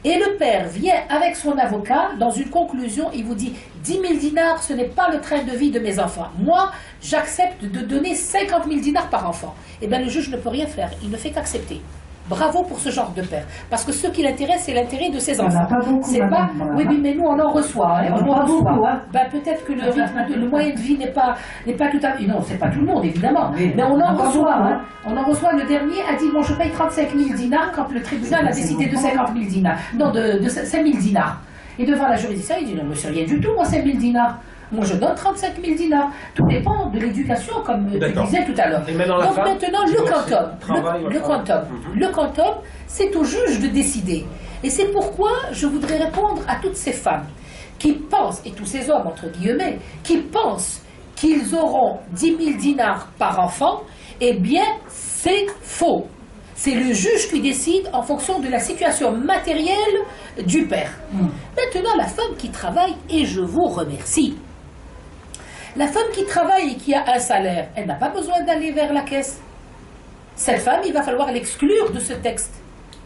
et le père vient avec son avocat, dans une conclusion, il vous dit 10 000 dinars, ce n'est pas le train de vie de mes enfants. Moi, j'accepte de donner 50 000 dinars par enfant. Eh bien, le juge ne peut rien faire, il ne fait qu'accepter. Bravo pour ce genre de père. Parce que ce qui l'intéresse, c'est l'intérêt de ses enfants. pas beaucoup, C'est pas, madame. oui, mais nous, on en reçoit. Hein, On on en pas reçoit. beaucoup, hein. Ben, peut-être que le rythme, le moyen de vie n'est pas tout à fait. Non, c'est pas tout le monde, évidemment. Oui, mais on en pas reçoit. beaucoup, Hein. On en reçoit. Le dernier a dit, bon, je paye 35 000 dinars quand le tribunal a décidé de 50 000 dinars. Non, de 5 000 dinars. Et devant la juridiction, il dit, non, monsieur, rien du tout, moi, 5 000 dinars. Moi, je donne 35 000 dinars. Tout dépend de l'éducation, comme tu disais tout à l'heure. Et maintenant, la Donc femme, maintenant, le quantum. Le quantum, c'est au juge de décider. Et c'est pourquoi je voudrais répondre à toutes ces femmes qui pensent, et tous ces hommes, entre guillemets, qui pensent qu'ils auront 10 000 dinars par enfant. Eh bien, c'est faux. C'est le juge qui décide en fonction de la situation matérielle du père. Maintenant, la femme qui travaille, et je vous remercie. La femme qui travaille et qui a un salaire, elle n'a pas besoin d'aller vers la caisse. Cette femme, il va falloir l'exclure de ce texte.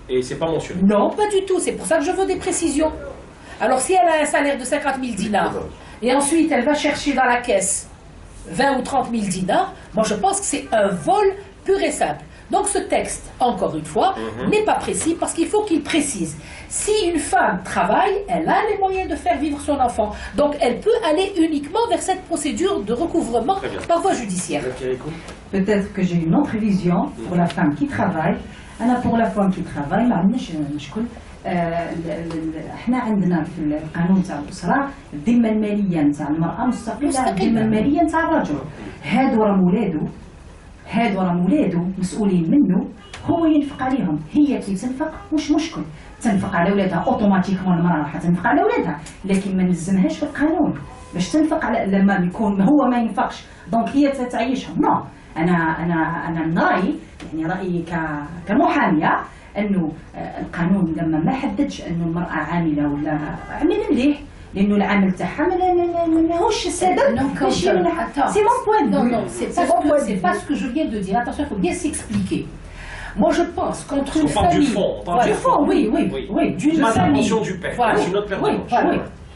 Et c'est pas mentionné. Non, pas du tout. C'est pour ça que je veux des précisions. Alors, si elle a un salaire de 50 000 dinars, et ensuite elle va chercher dans la caisse 20 ou 30 000 dinars, moi je pense que c'est un vol pur et simple. Donc ce texte, encore une fois, n'est pas précis parce qu'il faut qu'il précise. Si une femme travaille, elle a les moyens de faire vivre son enfant. Donc elle peut aller uniquement vers cette procédure de recouvrement par voie judiciaire. Peut-être que j'ai une autre vision pour la femme qui travaille. Pour la femme qui travaille ما عندناش نشكل احنا عندنا في القانون تاع الاسره الذمه الماليه نتاع المراه مستقله الذمه الماليه نتاع الرجل. هادو راهم ولادو مسؤولين منه، هو ينفق عليهم، هي كي تنفق مش مشكل، تنفق على ولادها اوتوماتيكمون، المراه راح تنفق على ولادها، لكن ما نلزمهاش في القانون باش تنفق على لما يكون هو ما ينفقش، دونك هي تتعيشهم. نو انا من رايي، يعني رايي كمحاميه، انه القانون لما ما حددش انه المراه عامله ولا عامله مليح، لانه العمل تاعها ماهوش السبب باش سي مون بوين. Non, c'est pas ce que je viens de dire. Attention, il faut bien s'expliquer. Moi, je pense qu'entre une parle famille... du fond, on parle du fond. Oui, d'une Pas famille... l'intention du père, c'est une autre paire.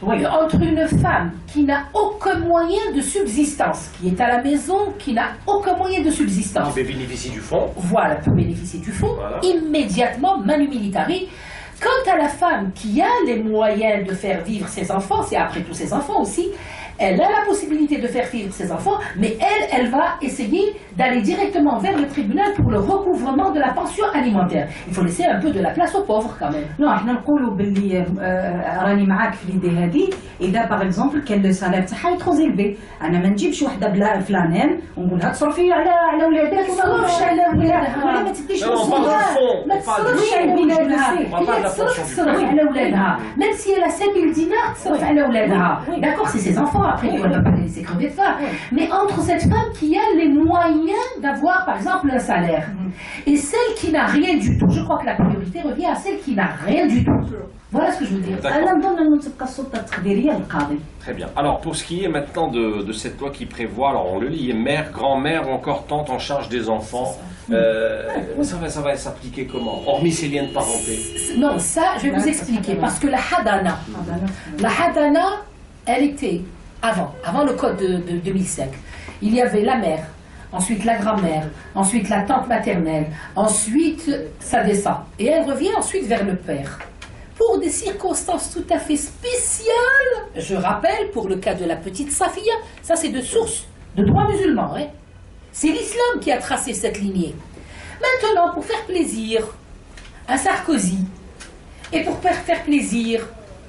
Oui, entre une femme qui n'a aucun moyen de subsistance, qui est à la maison, qui n'a aucun moyen de subsistance... Qui bénéficie du fonds. Voilà, peut bénéficier du fonds, immédiatement, manu militari. Quant à la femme qui a les moyens de faire vivre ses enfants, c'est après tous ses enfants aussi, elle a la possibilité de faire vivre ses enfants, mais elle va essayer d'aller directement vers le tribunal pour le recouvrement de la pension alimentaire. Il faut laisser un peu de la place aux pauvres quand même. Non, احنا نقولوا باللي راني معاك في ليدي هذه، اذا باغ اكزومبل كان لو سالير تاعها ترو زيلفي، انا ما نجيبش وحده بلا فلانين ونقولها تصرفي على ولادك، ما تصرفش على ولادها، ولا ما تديش ما تصرفش على ولادها، هي تصرف على ولادها، même si elle a 5 000 dinars تصرف على ولادها. D'accord, c'est ses enfants après, elle ne va pas les laisser crever de faim. Mais entre cette femme qui a les moyens d'avoir par exemple un salaire et celle qui n'a rien du tout, je crois que la priorité revient à celle qui n'a rien du tout. Voilà ce que je veux dire. انا نظن انه تبقى السلطه التقديريه للقاضي. Très bien. Alors, pour ce qui est maintenant de cette loi qui prévoit, alors on le lit, mère, grand-mère ou encore tante en charge des enfants, ça va s'appliquer comment? Hormis ces liens de parenté. Non, ça, je vais vous expliquer. Parce que la hadana, elle était avant le code de 2005. Il y avait la mère, ensuite la grand-mère, ensuite la tante maternelle, ensuite ça descend. Et elle revient ensuite vers le père. Pour des circonstances tout à fait spéciales, je rappelle, pour le cas de la petite Safia, ça c'est de source de droit musulman. Hein. C'est l'islam qui a tracé cette lignée. Maintenant, pour faire plaisir à Sarkozy et pour faire plaisir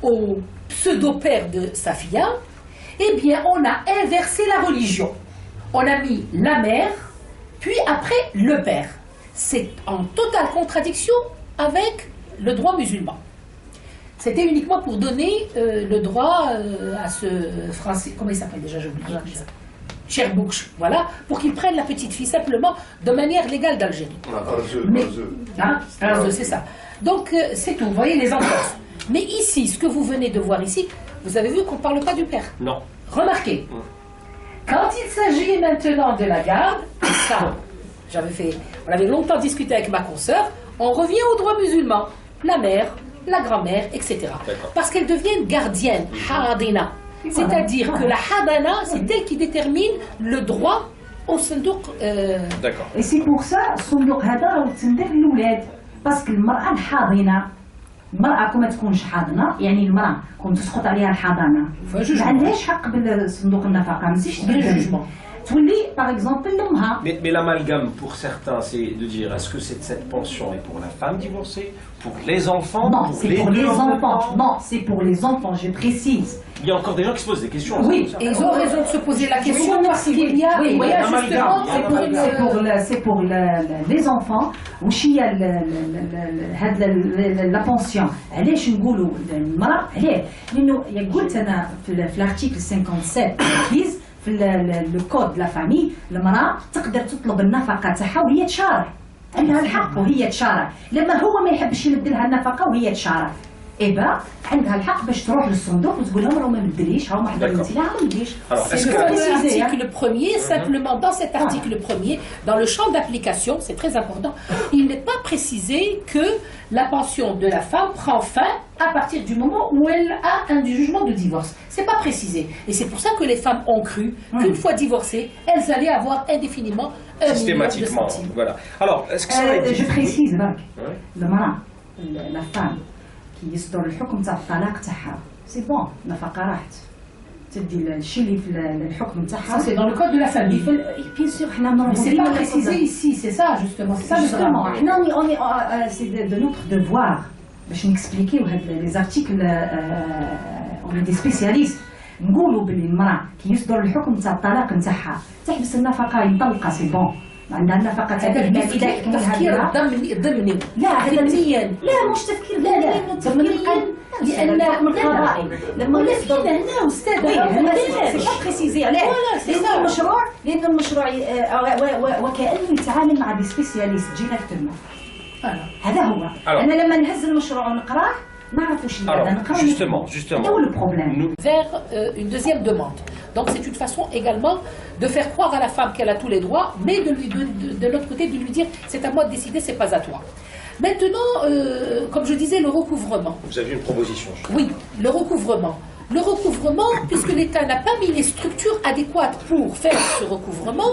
au pseudo-père de Safia, eh bien, on a inversé la religion. On a mis la mère, puis après le père. C'est en totale contradiction avec le droit musulman. C'était uniquement pour donner le droit à ce français, comment il s'appelle déjà, j'ai oublié. Cherbourg, voilà, pour qu'il prenne la petite fille simplement de manière légale d'Algérie. C'est ça. Donc c'est tout, vous voyez les entorses. Mais ici, ce que vous venez de voir ici, vous avez vu qu'on ne parle pas du père. Non. Remarquez, quand il s'agit maintenant de la garde, ça, on avait longtemps discuté avec ma consoeur, on revient au droit musulman, la mère, la grand-mère, etc. Parce qu'elles deviennent gardiennes, hadina. C'est-à-dire que la hadana, c'est elle qui détermine le droit au صندوق. D'accord. Et c'est pour ça, الصندوق هذا راهو تندر للولاد. باسكو المرأة الحاضنة المرأة كون ما تكونش حاضنة يعني المرأة كون تسقط عليها الحضانة ما عندهاش حق بالصندوق النفقة ما تزيدش تبدل تولي باغ اكزومبل لامها. Mais l'amalgame pour certains c'est de dire est-ce que cette pension est pour la femme divorcée, pour les enfants, Non, pour c'est les pour deux les en même enfants. temps? Non, c'est pour les enfants, je précise. Il y a encore des gens qui se posent des questions. Oui, Et ils ont raison de se poser la question parce qu'il y a, Oui, il y a un justement, amalgame. c'est pour les enfants. وش هي هاد لا بونسيون علاش نقولوا المرأة علاه لأنه قلت أنا في الارتيكل 57 في لو كود لا فامي المرأة تقدر تطلب النفقة تاعها وهي تشارع عندها الحق وهي تشارع لما هو ما يحبش يمد لها النفقة وهي تشارع إبا عندها الحق باش تروح للصندوق وتقول لهم راه ما مدليش ها حدا قلتي لها ما مدليش. C'est l'article premier, simplement dans cet article premier, dans le champ d'application, c'est très important, il n'est pas précisé que la pension de la femme prend fin à partir du moment où elle a un jugement de divorce. C'est pas précisé. Et c'est pour ça que les femmes ont cru qu'une fois divorcées, elles allaient avoir indéfiniment un million de centimes. Voilà. Alors, est-ce que ça va être... Je précise برك المرأة la femme كي يصدر الحكم تاع الطلاق تاعها سي بون نفقه راحت تدي الشيء اللي في الحكم تاعها. Ça c'est dans le code de la famille. Bien sûr حنا Mais c'est pas précisé ici, c'est ça justement. C'est ça justement le حنا c'est de notre devoir باش نكسبليكيو هاد لي زارتيكل اون دي سبيسياليست نقولوا باللي المرأة كي يصدر الحكم تاع الطلاق نتاعها تحبس النفقه يطلقها سي بون عندها النفقه تاع تفكير ضمني لا ضمنيا لا مش تفكير لا ضمنيا لان الحكم القضائي لما يصدر هنا استاذ سي با بريسيزي علاه لان المشروع وكانه يتعامل مع دي سبيسياليست ديريكتومون هذا هو. انا لما نهز المشروع ونقراه ما نعرفوش هذا نقراه justement هو البروبليم. Vers une deuxième demande. Donc c'est une façon également de faire croire à la femme qu'elle a tous les droits, mais de l'autre côté de lui dire c'est à moi de décider, c'est pas à toi. Maintenant, comme je disais, le recouvrement. Vous avez une proposition. Oui, le recouvrement. Le recouvrement, puisque l'État n'a pas mis les structures adéquates pour faire ce recouvrement,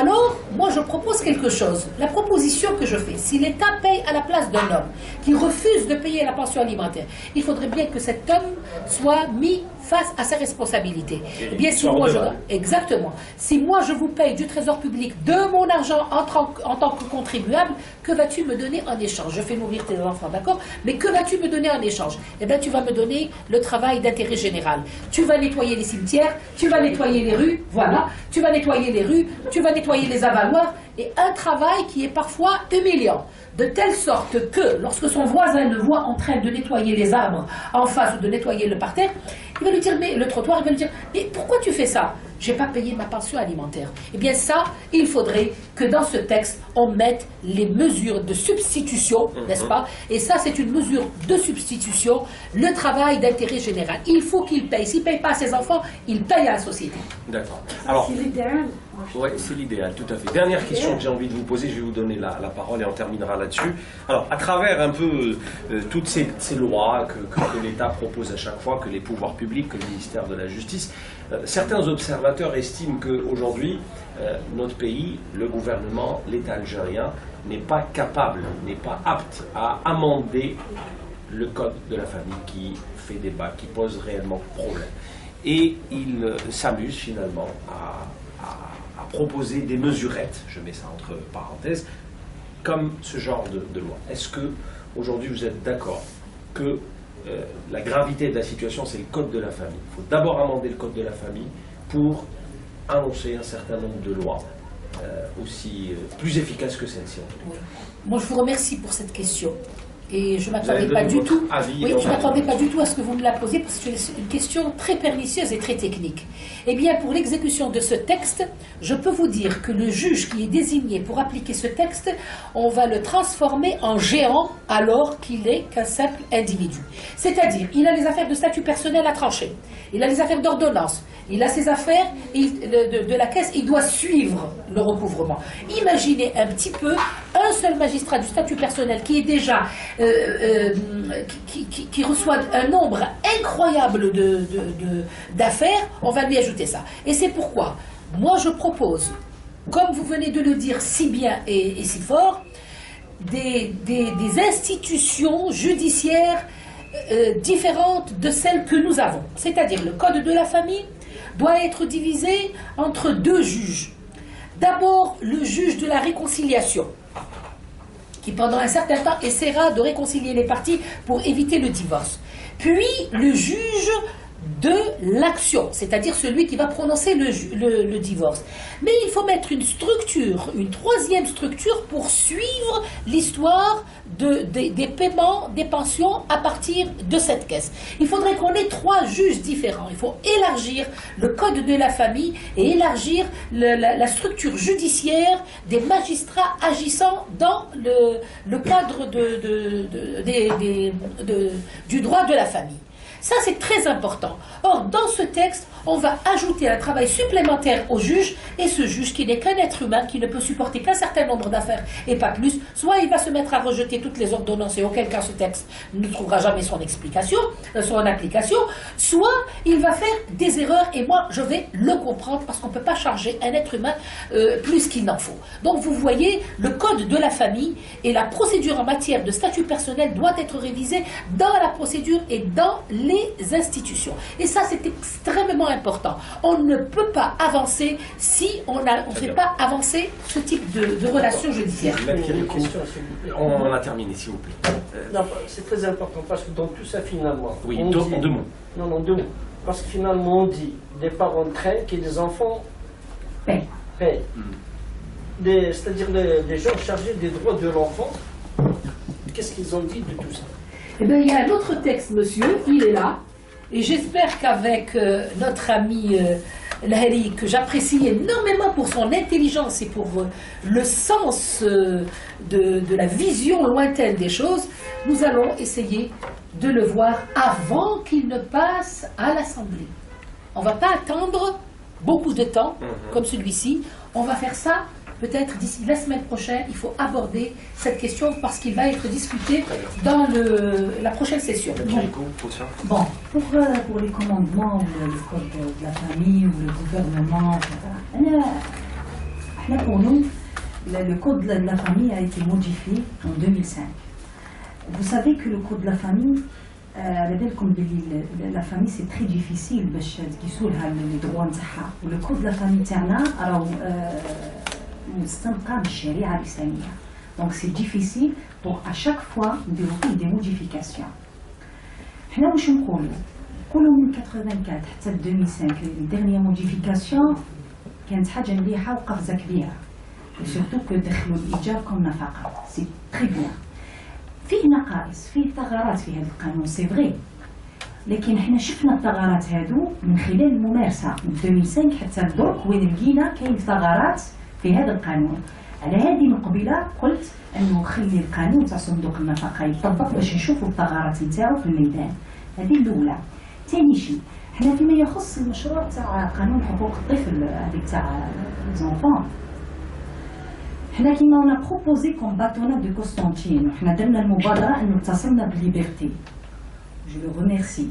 alors moi je propose quelque chose. La proposition que je fais, si l'État paye à la place d'un homme qui refuse de payer la pension alimentaire, il faudrait bien que cet homme soit mis face à ses responsabilités. Eh bien, si moi exactement. Si moi je vous paye du trésor public de mon argent en tant que contribuable, que vas-tu me donner en échange? Je fais nourrir tes enfants, d'accord? Mais que vas-tu me donner en échange? Eh bien, tu vas me donner le travail d'intérêt général. Tu vas nettoyer les cimetières, tu vas nettoyer les rues, voilà. Tu vas nettoyer les rues, tu vas nettoyer les avaloirs, et un travail qui est parfois humiliant. De telle sorte que, lorsque son voisin le voit en train de nettoyer les arbres en face ou de nettoyer le parterre, il va lui dire, mais le trottoir, il va lui dire, mais pourquoi tu fais ça? J'ai pas payé ma pension alimentaire. Eh bien ça, il faudrait que dans ce texte, on mette les mesures de substitution, n'est-ce pas? Et ça, c'est une mesure de substitution, le travail d'intérêt général. Il faut qu'il paye. S'il ne paye pas à ses enfants, il paye à la société. D'accord. Alors, C'est l'idéal. oui, c'est l'idéal, tout à fait. Dernière question que j'ai envie de vous poser, je vais vous donner la parole et on terminera là-dessus. Alors, à travers un peu toutes ces lois que l'État propose à chaque fois, que les pouvoirs publics, que le ministère de la Justice, certains observateurs estiment qu'aujourd'hui, notre pays, le gouvernement, l'État algérien, n'est pas capable, n'est pas apte à amender le code de la famille qui fait débat, qui pose réellement problème. Et il s'amuse finalement à proposer des mesurettes, je mets ça entre parenthèses, comme ce genre de loi. Est-ce que aujourd'hui vous êtes d'accord que la gravité de la situation, c'est le code de la famille? Il faut d'abord amender le code de la famille pour annoncer un certain nombre de lois aussi plus efficaces que celle-ci. Oui. Moi, je vous remercie pour cette question. Et je ne m'attendais pas du tout. Je m'attendais pas du tout à ce que vous me la posiez parce que c'est une question très pernicieuse et très technique. Eh bien, pour l'exécution de ce texte, je peux vous dire que le juge qui est désigné pour appliquer ce texte, on va le transformer en géant alors qu'il n'est qu'un simple individu. C'est-à-dire, il a les affaires de statut personnel à trancher, il a les affaires d'ordonnance, il a ses affaires de la caisse, il doit suivre le recouvrement. Imaginez un petit peu un seul magistrat du statut personnel qui est déjà qui reçoit un nombre incroyable d'affaires, on va lui ajouter ça. Et c'est pourquoi, moi je propose, comme vous venez de le dire si bien et si fort, des institutions judiciaires différentes de celles que nous avons. C'est-à-dire le code de la famille doit être divisé entre deux juges. D'abord, le juge de la réconciliation, qui pendant un certain temps essaiera de réconcilier les parties pour éviter le divorce. Puis le juge de l'action, c'est-à-dire celui qui va prononcer le divorce. Mais il faut mettre une structure, une troisième structure pour suivre l'histoire des paiements des pensions à partir de cette caisse. Il faudrait qu'on ait trois juges différents. Il faut élargir le code de la famille et élargir la structure judiciaire des magistrats agissant dans le cadre du droit de la famille. Ça, c'est très important. Or, dans ce texte, on va ajouter un travail supplémentaire au juge, et ce juge qui n'est qu'un être humain, qui ne peut supporter qu'un certain nombre d'affaires et pas plus, soit il va se mettre à rejeter toutes les ordonnances, et auquel cas ce texte ne trouvera jamais son application, soit il va faire des erreurs, et moi, je vais le comprendre, parce qu'on ne peut pas charger un être humain plus qu'il n'en faut. Donc, vous voyez, le code de la famille et la procédure en matière de statut personnel doit être révisée dans la procédure et dans les institutions. Et ça, c'est extrêmement important. On ne peut pas avancer si on ne fait pas avancer ce type de relations judiciaires. On en a terminé, s'il vous plaît. Non, c'est très important parce que dans tout ça, finalement. Oui, deux mots. Non, deux mots. Parce que finalement, on dit des parents trinquent et des enfants paient. C'est-à-dire les gens chargés des droits de l'enfant, qu'est-ce qu'ils ont dit de tout ça? Eh bien, il y a un autre texte, monsieur, il est là, et j'espère qu'avec notre ami Lahari, que j'apprécie énormément pour son intelligence et pour le sens de la vision lointaine des choses, nous allons essayer de le voir avant qu'il ne passe à l'Assemblée. On ne va pas attendre beaucoup de temps, comme celui-ci, on va faire ça. Peut-être d'ici la semaine prochaine, il faut aborder cette question parce qu'il va être discuté dans la prochaine session. Bon, pour les commandements, le code de la famille ou le gouvernement, pour nous, le code de la famille a été modifié en 2005. Vous savez que le code de la famille, la famille c'est très difficile باش تقيسولها les droits نتاعها. Le code de la famille تاعنا راهو مستنقع بالشريعة الإسلامية. Donc c'est difficile pour à chaque fois نديرو des modifications. حنا واش نقولوا من 84 حتى 2005 les dernières modifications كانت حاجة مليحة وقفزة كبيرة. surtout que دخلوا الإيجاب كم نفقة. c'est très bien. فيه نقائص، فيه ثغرات في هذا القانون سي فري، لكن حنا شفنا الثغرات هادو من خلال الممارسة من 2005 حتى درك وين لقينا كاين ثغرات في هذا القانون. على هذه المقبلة قلت أنه خلي القانون تاع صندوق النفقة يطبق باش نشوفوا الثغرات نتاعو في الميدان. هذه الأولى. ثاني شيء حنا فيما يخص المشروع تاع قانون حقوق الطفل هذيك تاع ليزونفون، حنا كيما انا بروبوزي كوم باتونا دو كونستانتين وحنا درنا المبادره انه اتصلنا بالليبرتي جو لو ريميرسي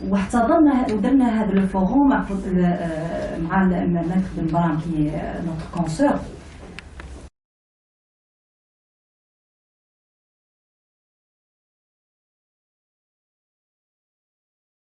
واحتضرنا ودرنا هذا الفوروم مع ماتر بن برام كي نوتر كونسور